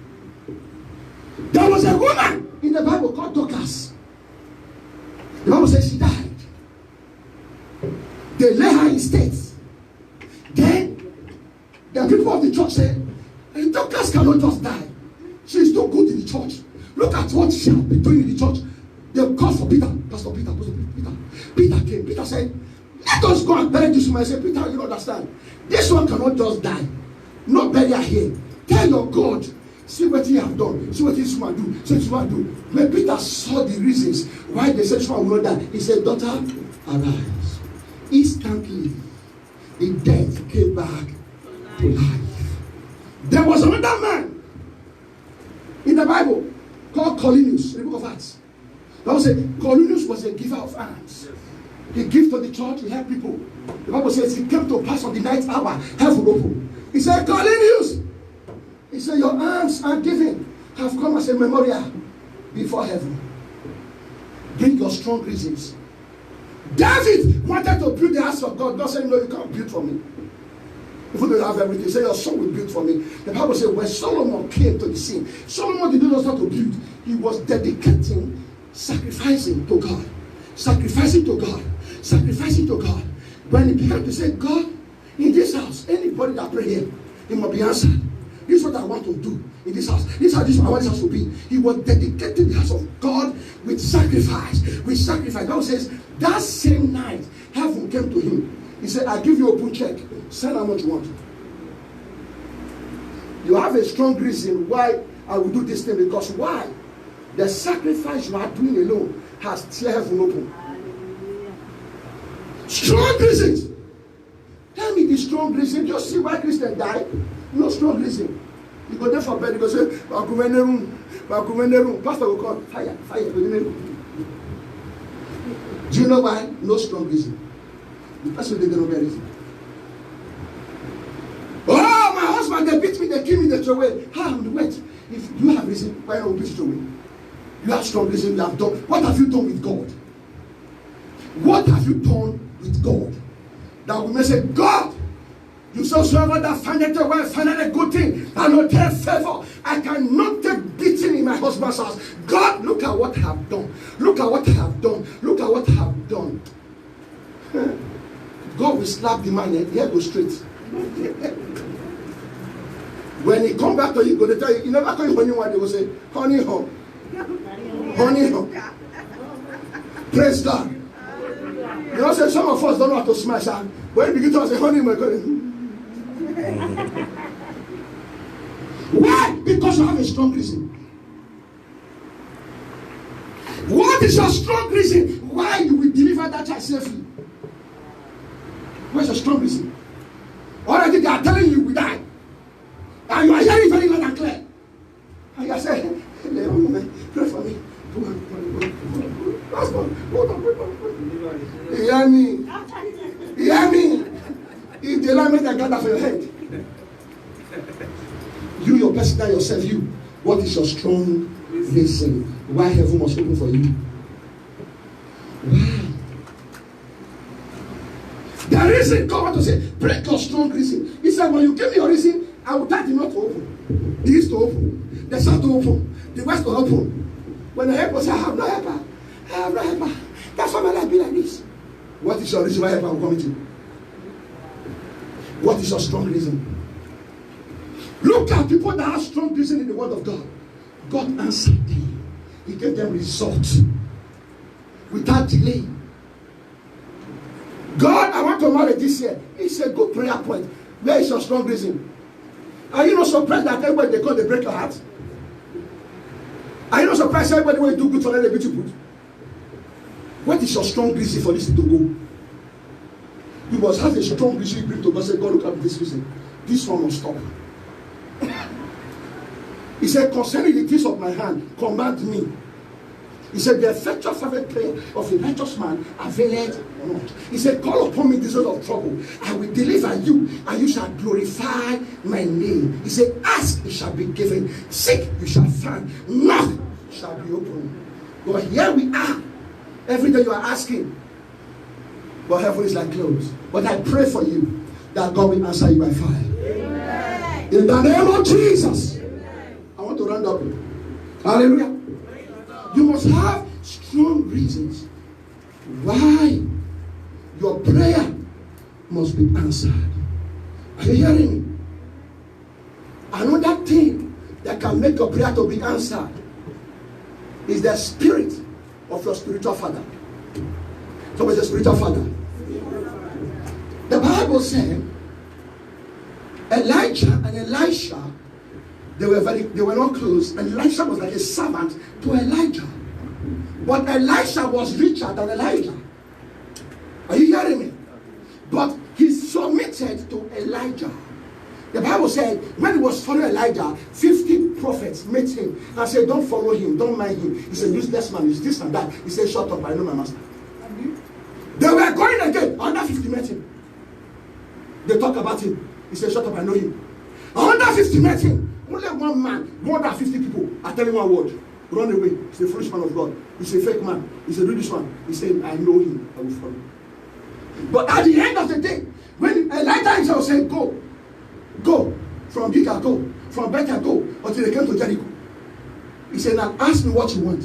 There was a woman in the Bible called Dorcas. The Bible says she died. They lay her in state. Then the people of the church said, Dorcas cannot just die. She is too good in the church. Look at what she has been doing in the church. They called for Peter. Pastor Peter. Peter came. Peter said, let us go and bury this woman. I said, Peter, you don't understand. This one cannot just die. No burial here. Tell your God. See what he have done. See what this woman do. See what this woman do. When Peter saw the reasons why they said this one will not die, he said, daughter, arise. Instantly, the dead came back to life. There was another man in the Bible called Cornelius in the book of Acts. The Bible said Cornelius was a giver of alms. He gave to the church, he helped people. The Bible says he came to pass on the night hour, heaven open. He said, Cornelius, he said, your alms and giving have come as a memorial before heaven. Bring your strong reasons. David wanted to build the house of God. God said, no, you can't build for me. If you don't have everything, say your son will build for me. The Bible says when Solomon came to the scene, Solomon did not start to build. He was dedicating, sacrificing to God. Sacrificing to God. Sacrificing to God. When he began to say, God, in this house, anybody that pray here, it must be answered. This is what I want to do in this house. This is how I want this house to be. He was dedicating the house of God with sacrifice. With sacrifice. The Bible says that same night, heaven came to him. He said, I give you open check. Send how much you want. You have a strong reason why I will do this thing. Because why? The sacrifice you are doing alone has tear heaven open. Strong reasons. Tell me the strong reason. Just see why Christians die. No strong reason. You go there for bed, you go say, Pastor will call, fire. Do you know why? No strong reason. The person didn't know reason. Oh, my husband, they beat me, they kill me, they throw away. How? Wait. If you have reason, why not be throw away? You have strong reason, you have done. What have you done with God? What have you done with God? That we may say, God, you say, whoever that findeth a wife, findeth a good thing, and obtain favor. I cannot take beating in my husband's house. God, look at what I have done. Look at what I have done. Look at what I have done. God will slap the man and head go straight. When he come back to you, go to tell you, you never call you honey one, they will say, honey home. Honey home. Praise God. You know, say some of us don't know how to smash her. When you begin to say, honey, my God. Why? Because you have a strong reason. What is your strong reason why you will deliver that child safely? What's your strong reason? Already they are telling you we die. And you are hearing very loud and clear. And you say, pray for me. You hear me? You hear me? If they lie, make them gather for your head. You, your personal yourself, you. What is your strong reason why heaven must open for you? Why? The reason God wants to say, break your strong reason. He said, when you give me your reason, I will tell the north to open, the east to open, the south to open, the west to open. When the helper says, I have no helper, I have no helper. That's why my life be like this. What is your reason why helper will come to you? What is your strong reason? Look at people that have strong reason in the word of God. God answered them. He gave them results without delay. God, I want to marry this year. It's a good prayer point. Where is your strong reason? Are you not surprised that everybody they go, they break your heart? Are you not surprised everybody when you do good for them, they beat you good? What is your strong reason for this to go? You must have a strong reason you bring to God. Say, God, look at this reason. This one must stop. He said, concerning the things of my hand, command me. He said, the effectual fervent prayer of a righteous man availeth not. He said, call upon me in this of trouble. I will deliver you, and you shall glorify my name. He said, ask, it shall be given. Seek, you shall find. Knock, shall be opened. But here we are. Every day you are asking. But heaven is like closed. But I pray for you that God will answer you by fire. Amen. In the name of Jesus. Amen. I want to round up. Hallelujah. You must have strong reasons why your prayer must be answered. Are you hearing me? Another thing that can make your prayer to be answered is the spirit of your spiritual father. So what's your spiritual father? The Bible said Elijah and Elisha, they were not close, and Elisha was like a servant to Elijah. But Elisha was richer than Elijah. Are you hearing me? But he submitted to Elijah. The Bible said when he was following Elijah, 50 prophets met him and said, don't follow him, don't mind him. He said, useless man, he's this and that. He said, shut up, I know my master. They were going again, another 50 met him. They talk about him. He said, shut up, I know him. Another 50 met him. Only one man, more than 50 people are telling one word. Run away. He's a foolish man of God. He's a fake man. He's a do this one. He said, I know him. I will follow. But at the end of the day, when Elijah himself said, go. From Gilgal, go. From Bethel, go. Until they came to Jericho. He said, now ask me what you want.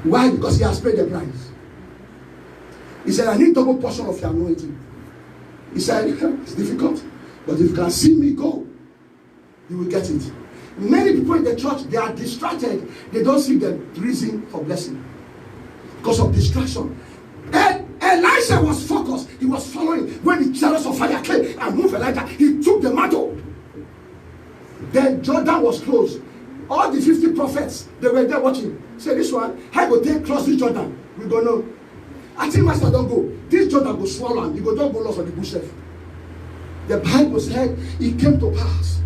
Why? Because he has paid the price. He said, I need double portion of your anointing. He said, it's difficult. But if you can see me go, you will get it. Many people in the church, they are distracted. They don't see the reason for blessing because of distraction. And Elisha was focused. He was following. When the chariots of fire came and moved Elijah, he took the mantle. Then Jordan was closed. All the 50 prophets, they were there watching. Say, this one, how go take cross this Jordan? We don't know. I think master don't go. This Jordan go swallow him. He go don't go lost on the bush. The Bible said it came to pass.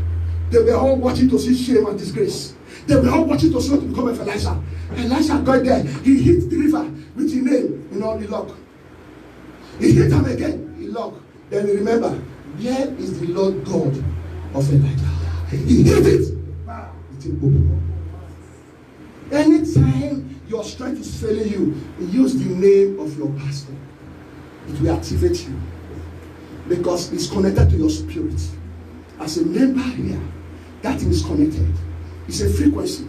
They were all watching to see shame and disgrace. They were all watching to see what will become of Elisha. Elisha got there. He hit the river with his name, he locked. He hit him again, he locked. Then he remember, where is the Lord God of Elijah? He hit it. It opened. Anytime your strength is failing you, use the name of your pastor. It will activate you. Because it's connected to your spirit. As a member here, that thing is connected. It's a frequency.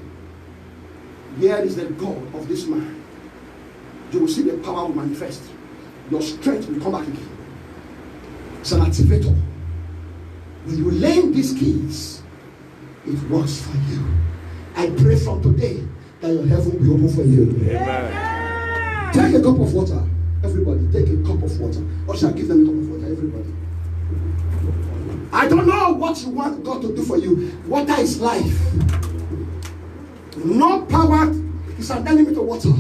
Here is the God of this man. You will see the power will manifest. Your strength will come back again. It's an activator. When you learn these keys, it works for you. I pray from today that your heaven will be open for you. Amen. Take a cup of water. Everybody, take a cup of water. Or shall I give them a cup of water? Everybody. I don't know what you want God to do for you. Water is life. No power is an enemy to water.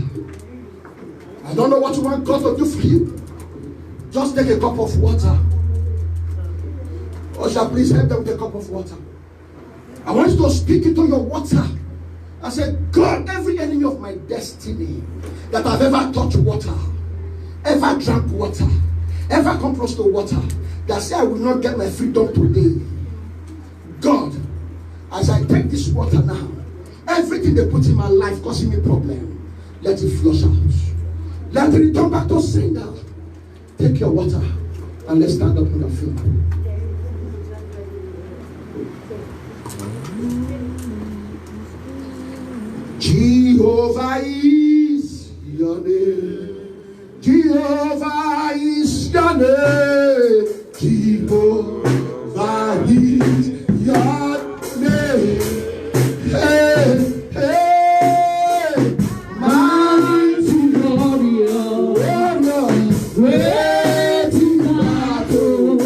I don't know what you want God to do for you. Just take a cup of water. Or shall please help them with a cup of water. I want you to speak into your water. I said, God, every enemy of my destiny that I've ever touched water, ever drank water, ever come close to water, that say I will not get my freedom today. God, as I take this water now, everything they put in my life causing me problem, let it flush out. Let it return back to sender. Take your water and let's stand up on our feet. Jehovah is your name. Jehovah is your name. Jehovah is your name. Hey, hey, mighty warrior, great in battle.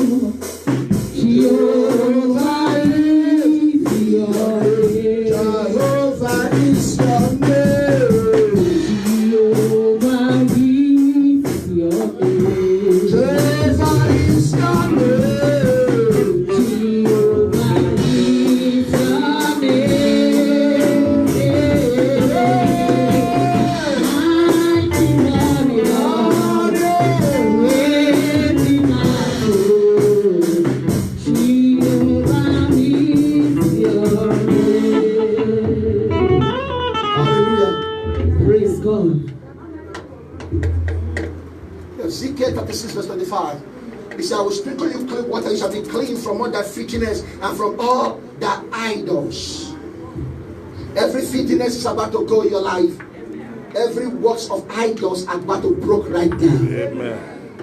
Jehovah is your name. Jehovah is your name. Jehovah is your name. Jehovah is your name. Ezekiel 36 verse 25. He said, I will sprinkle you clean water, you shall be clean from all that filthiness and from all that idols. Every filthiness is about to go in your life. Every works of idols are about to break right now. Amen.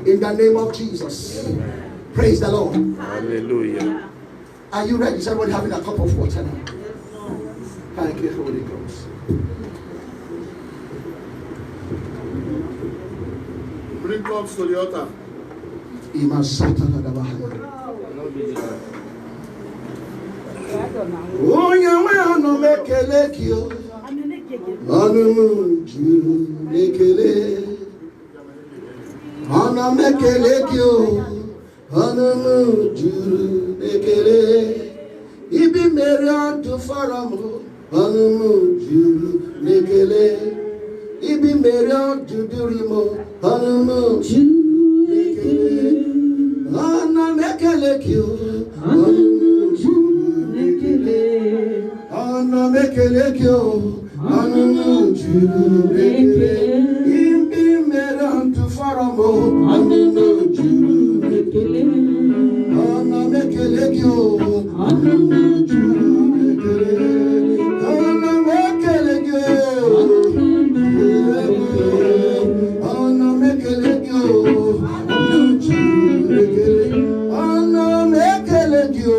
In the name of Jesus. Amen. Praise the Lord. Hallelujah. Are you ready? Is everybody having a cup of water now? Thank you, Holy Ghost. Bring cups to the altar. Ibi merian to faramo, anumu juru nekele. Ibi merian to durimo, anumu juru nekele. Ana nekele kyo, anumu juru nekele. Ana nekele kyo, anumu juru nekele. Ibi merian to faramo, anumu juru nekele. Ana mekele kyo, ana mekele kyo, ana mekele kyo, ana mekele kyo, ana mekele kyo.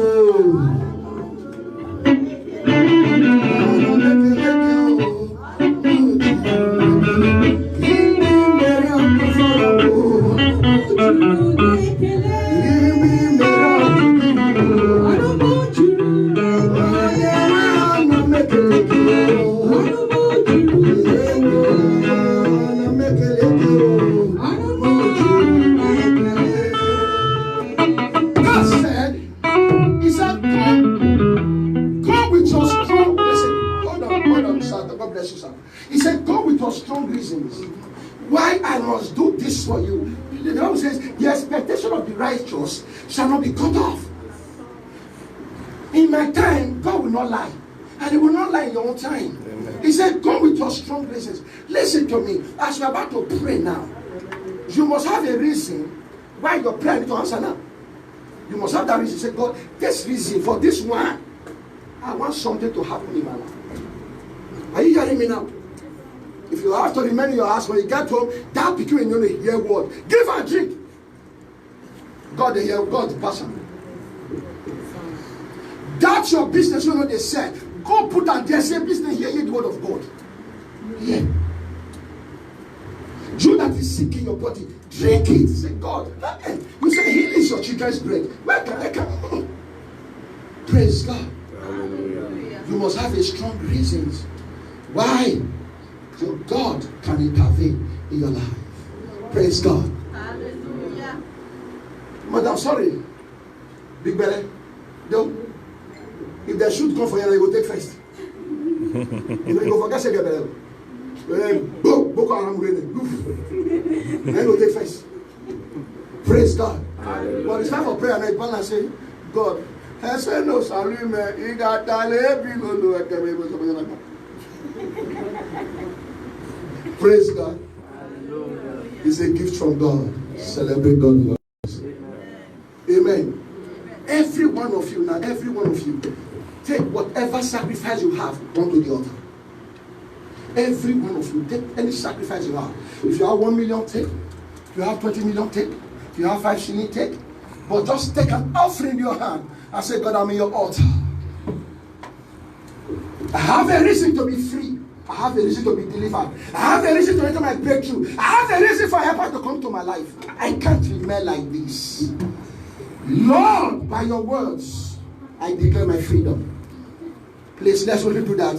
He said, go with your strong reasons. Why I must do this for you. The Bible says, the expectation of the righteous shall not be cut off. In my time, God will not lie. And He will not lie in your own time. Amen. He said, go with your strong reasons. Listen to me. As you're about to pray now, you must have a reason why your prayer needs to answer now. You must have that reason. Say, God, this reason for this one, I want something to happen in my life. Are you hearing me now? If you have to remain in your house when you get home, that became a hear word. Give her a drink. God the hear, God the person. That's your business, you know they said. Go put that there, say business here, hear the word of God. Yeah. You that is sick in your body, drink it. Say, God, you say healing is your children's bread. Where can I come? Praise God. Hallelujah. You must have a strong reasons why your God can intervene in your life. Praise God. Hallelujah. Madam, sorry. Big belly. Don't. If they should come for you, they will take first. If they go for gas, they will Boko Haram raining. They will take first. Praise God. Hallelujah. But it's time for prayer, and I balance say, God, I say no, sorry, man. You got praise God. Hallelujah. It's a gift from God. Celebrate God. Amen. Every one of you now, every one of you, take whatever sacrifice you have, come to the altar. Every one of you, take any sacrifice you have. If you have 1 million, take. If you have 20 million, take. If you have 5 shillings, take. But just take an offering in your hand and say, God, I'm in your altar. I have a reason to be free. I have a reason to be delivered. I have a reason to enter my breakthrough. I have a reason for help to come to my life. I can't remain like this. Lord, by your words, I declare my freedom. Please, let's really do that.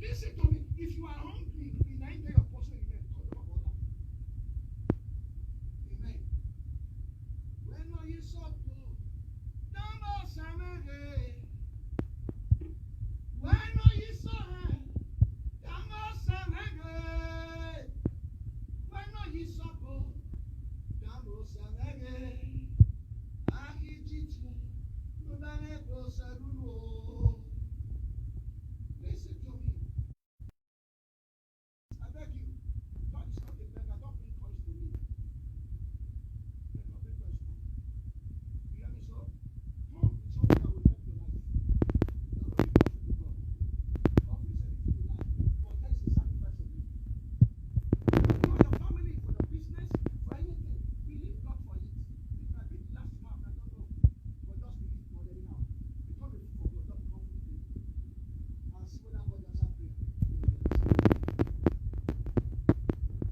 Listen to me. If you are hungry, in 9 days of person, amen. Amen. When are you so full?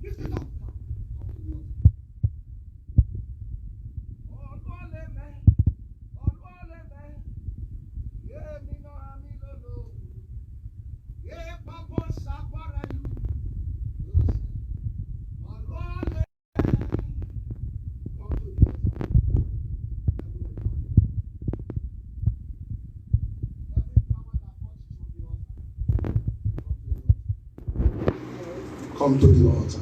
Lift it up. Come to the altar.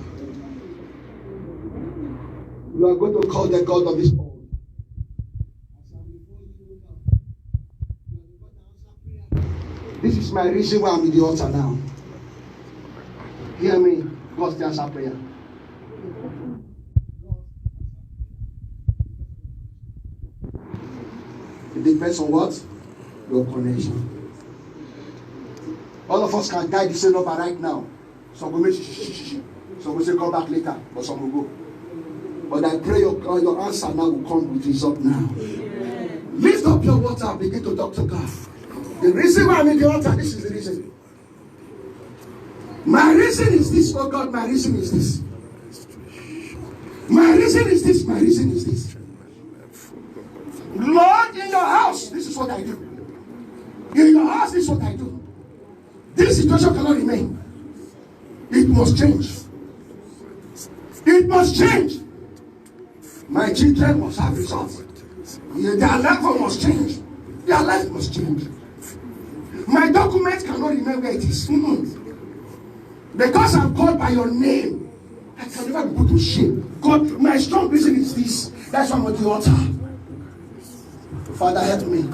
You are going to call the God of this altar. This is my reason why I'm in the altar now. Hear me. God still answer prayer. It depends on what? Your connection. All of us can die the same number right now. Some will make some will say come back later, but some will go. But I pray your answer now will come with result now. Lift up your water and begin to talk to God. The reason why I'm in the altar, this is the reason. My reason is this, oh God, my reason is this. My reason is this, my reason is this. Lord, in your house, this is what I do. In your house, this is what I do. This situation cannot remain. It must change. It must change. My children must have results. Their life must change. Their life must change. My documents cannot remain where it is. Because I'm called by your name, I can never be put to shame. God, my strong reason is this. That's why I'm on the altar. Father, help me.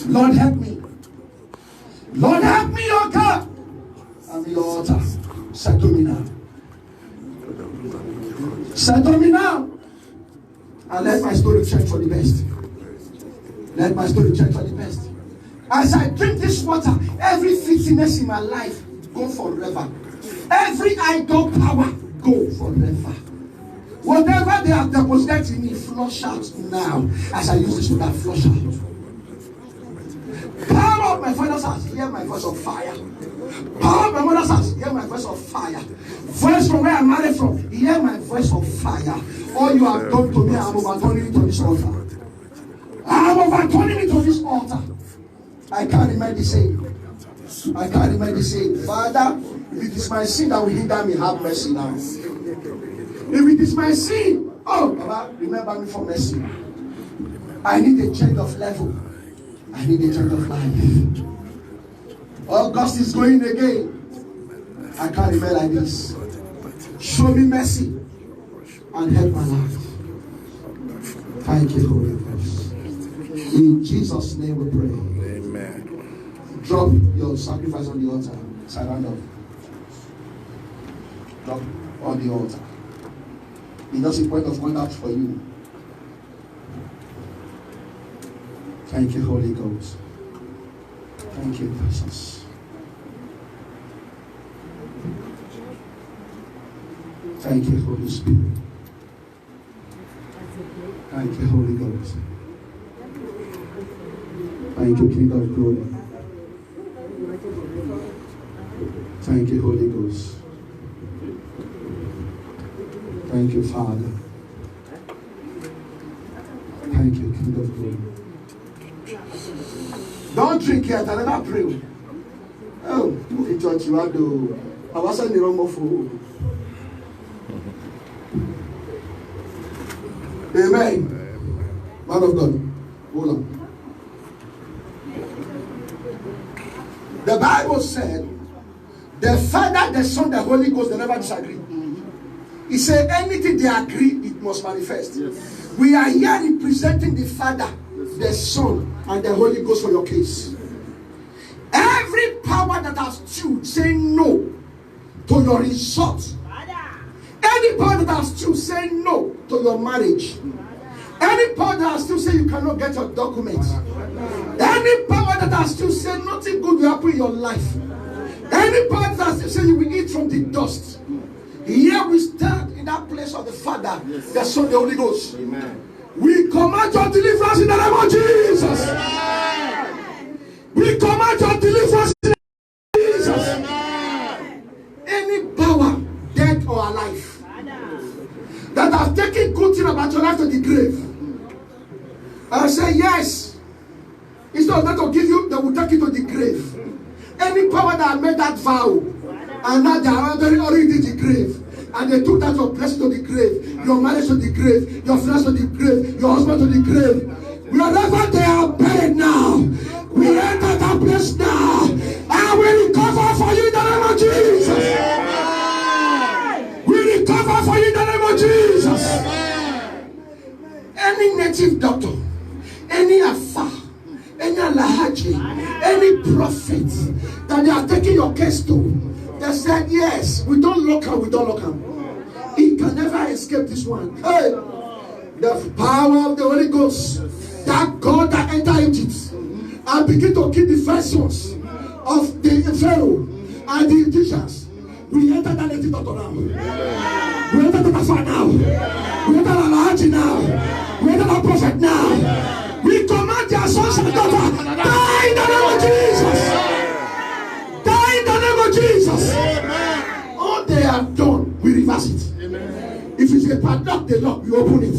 Lord, help me. Lord, help me, oh God. I'm your altar. Settle me now. Settle me now. And let my story change for the best. Let my story change for the best. As I drink this water, every filthiness in my life go forever. Every idol power go forever. Whatever they have deposited in me, flush out now. As I use this water, flush out. Power of my father's house, hear my voice of fire. Power of my mother's house, hear my voice of fire. Voice from where I'm married from, hear my voice of fire. All you have done to me, I'm overturning it on this altar. I'm overturning it on this altar. I can't remain the same. I can't remain the same. Father, if it is my sin that will hinder me, have mercy now. If it is my sin, oh, Baba, remember me for mercy. I need a change of level. I need a change of life. August is going again. I can't remain like this. Show me mercy and help my life. Thank you, Holy Ghost. In Jesus' name we pray. Amen. Drop your sacrifice on the altar. Surrender. Drop on the altar. It's just a point of contact for you. Thank you, Holy Ghost. Thank you, Jesus. Thank you, Holy Spirit. Thank you, Holy Ghost. Thank you, King of Glory. Thank you, Holy Ghost. Thank you, Father. Thank you, King of Glory. Don't drink yet, I never pray. Oh, look at church, you have to. I wasn't the wrong fool. Amen. Man of God, hold on. The Bible said, the Father, the Son, the Holy Ghost, they never disagree. He said, anything they agree, it must manifest. Yes. We are here representing the Father, the Son, and the Holy Ghost for your case. Every power that has choose, say no to your result. Any power that has choose, say no to your marriage. Any power that has choose, say you cannot get your documents. Any power that has choose, say nothing good will happen in your life. Any power that has choose, say you will eat from the dust. Here we stand in that place of the Father, the Son, the Holy Ghost. Amen. We command your deliverance in the name of Jesus. We command your deliverance in the name of Jesus. about your life to the grave and say, yes, instead of them to give you, they will take you to the grave. Any power that made that vow, and now they are already in the grave, and they took that your blessing to the grave, your marriage to the grave, your friends to the grave, your husband to the grave. Wherever they are buried now, we enter that place now, and we recover for you in the name of Jesus. We recover for you in the name of Jesus. Any native doctor, any afa, any alahaji, any prophet that they are taking your case to, they said, yes, we don't lock him, we don't lock him. He can never escape this one. Hey, the power of the Holy Ghost, that God that entered Egypt and begin to kill the first sons of the Pharaoh and the Egyptians. We enter that native doctor now. We enter the afa now. We enter the alahaji now. We enter the prophet now. We command their sons and daughters, die in the name of Jesus. Die in the name of Jesus. All they have done, we reverse it. If it's a padlock, they lock, we open it.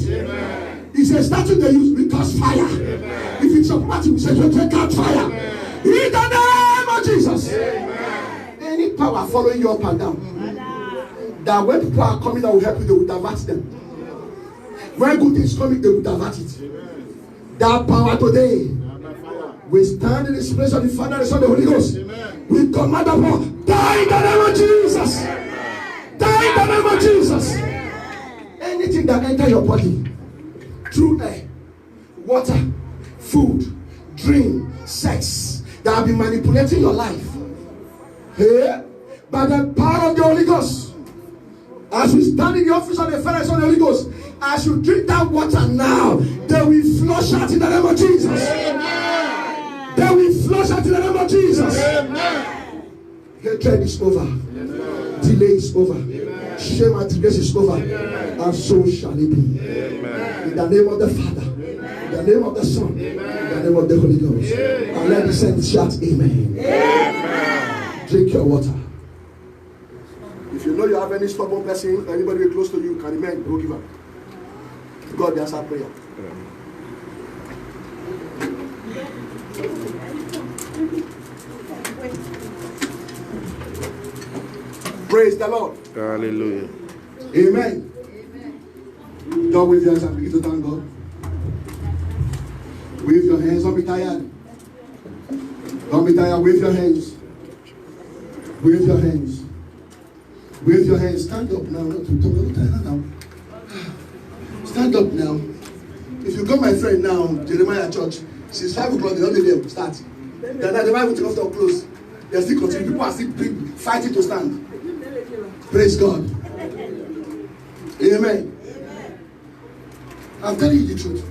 If it's a statue they use, we cast fire. If it's a party, we say, take out fire. In the name of Jesus. Any power following you up and down, that when people are coming that will help you, they will divert them. When good things coming, they will divert it. That power today, we stand in the place of the Father, the Son, the Holy Ghost. We command the power, die in the name of Jesus. Die in the name of Jesus. Anything that enter your body through air, water, food, dream, sex, that have been manipulating your life, hey, by the power of the Holy Ghost, as we stand in the office of the Father, the Son, the Holy Ghost, as you drink that water now, they will flush out in the name of Jesus. Amen. They will flush out in the name of Jesus. Amen. Hatred is over. Amen. Delay is over. Amen. Shame and disgrace is over. Amen. And so shall it be. Amen. In the name of the Father, in the name of the Son, Amen. In the name of the Holy Ghost. Amen. And let the saints shout amen. Amen. Drink your water. If you know you have any stubborn person, anybody close to you, can remain, don't give up. God answer prayer. Praise the Lord. Hallelujah. Amen. Don't wave your hands and begin to thank God. Wave your hands. Don't be tired. Don't be tired. Wave your hands. Wave your hands. Wave your hands. Stand up now. Don't be tired now. Stand up now. If you come, my friend, now, Jeremiah Church, since 5 o'clock, they don't let them start. Then the Bible take off to close. They still continue. People are still fighting to stand. Praise God. Amen. I'm telling you the truth.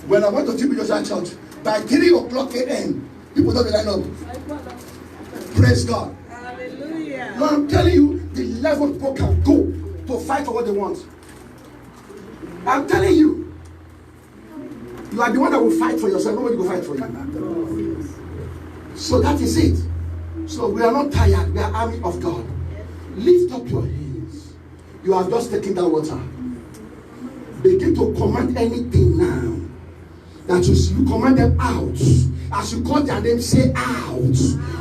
When I went to TB Joshua Church, by 3 o'clock a.m., people don't line up. Praise God. Hallelujah. No, I'm telling you, the level people can go to fight for what they want. I'm telling you, you are the one that will fight for yourself. Nobody will fight for you. So that is it. So we are not tired. We are army of God. Lift up your hands. You have just taken that water. Begin to command anything now. That you command them out. As you call their name, say out.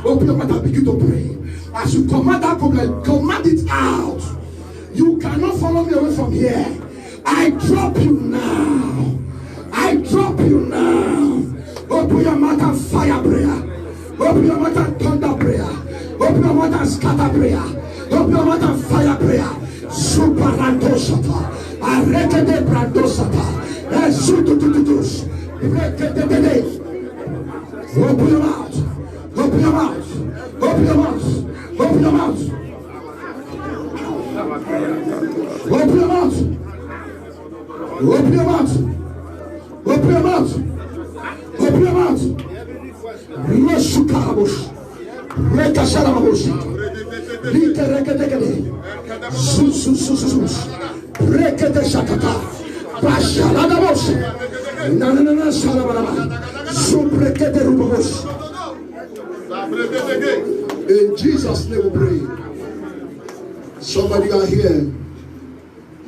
Open your mouth and begin to pray. As you command that problem, command it out. You cannot follow me away from here. I drop you now. I drop you now. Open your mouth and fire prayer. Open your mouth and thunder prayer. Open your mouth and scatter prayer. Open your mouth and fire prayer. Super Randosata. Arekete Brandosata. Esutututus. Rekete. Open your mouth. Open your mouth. Open your mouth. Open your mouth. Open your mouth. Open your mouth. Open your mouth. Open your mouth. Resukarabush. Rekasharabush. Likerekedekede. Susususus. Rekede shakata. Bashaladabush. Nanana shalabalaba. Subrekede rubabush. In Jesus' name we pray. Somebody are here.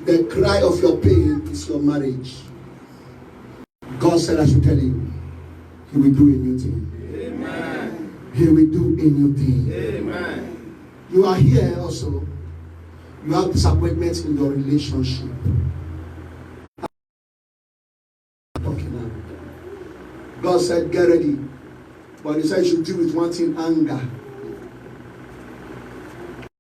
The cry of your pain is your marriage. God said I should tell you, He will do a new thing. Amen. He will do a new thing. Amen. You are here also. You have disappointments in your relationship. God said, get ready. But He said you should deal with one thing, anger.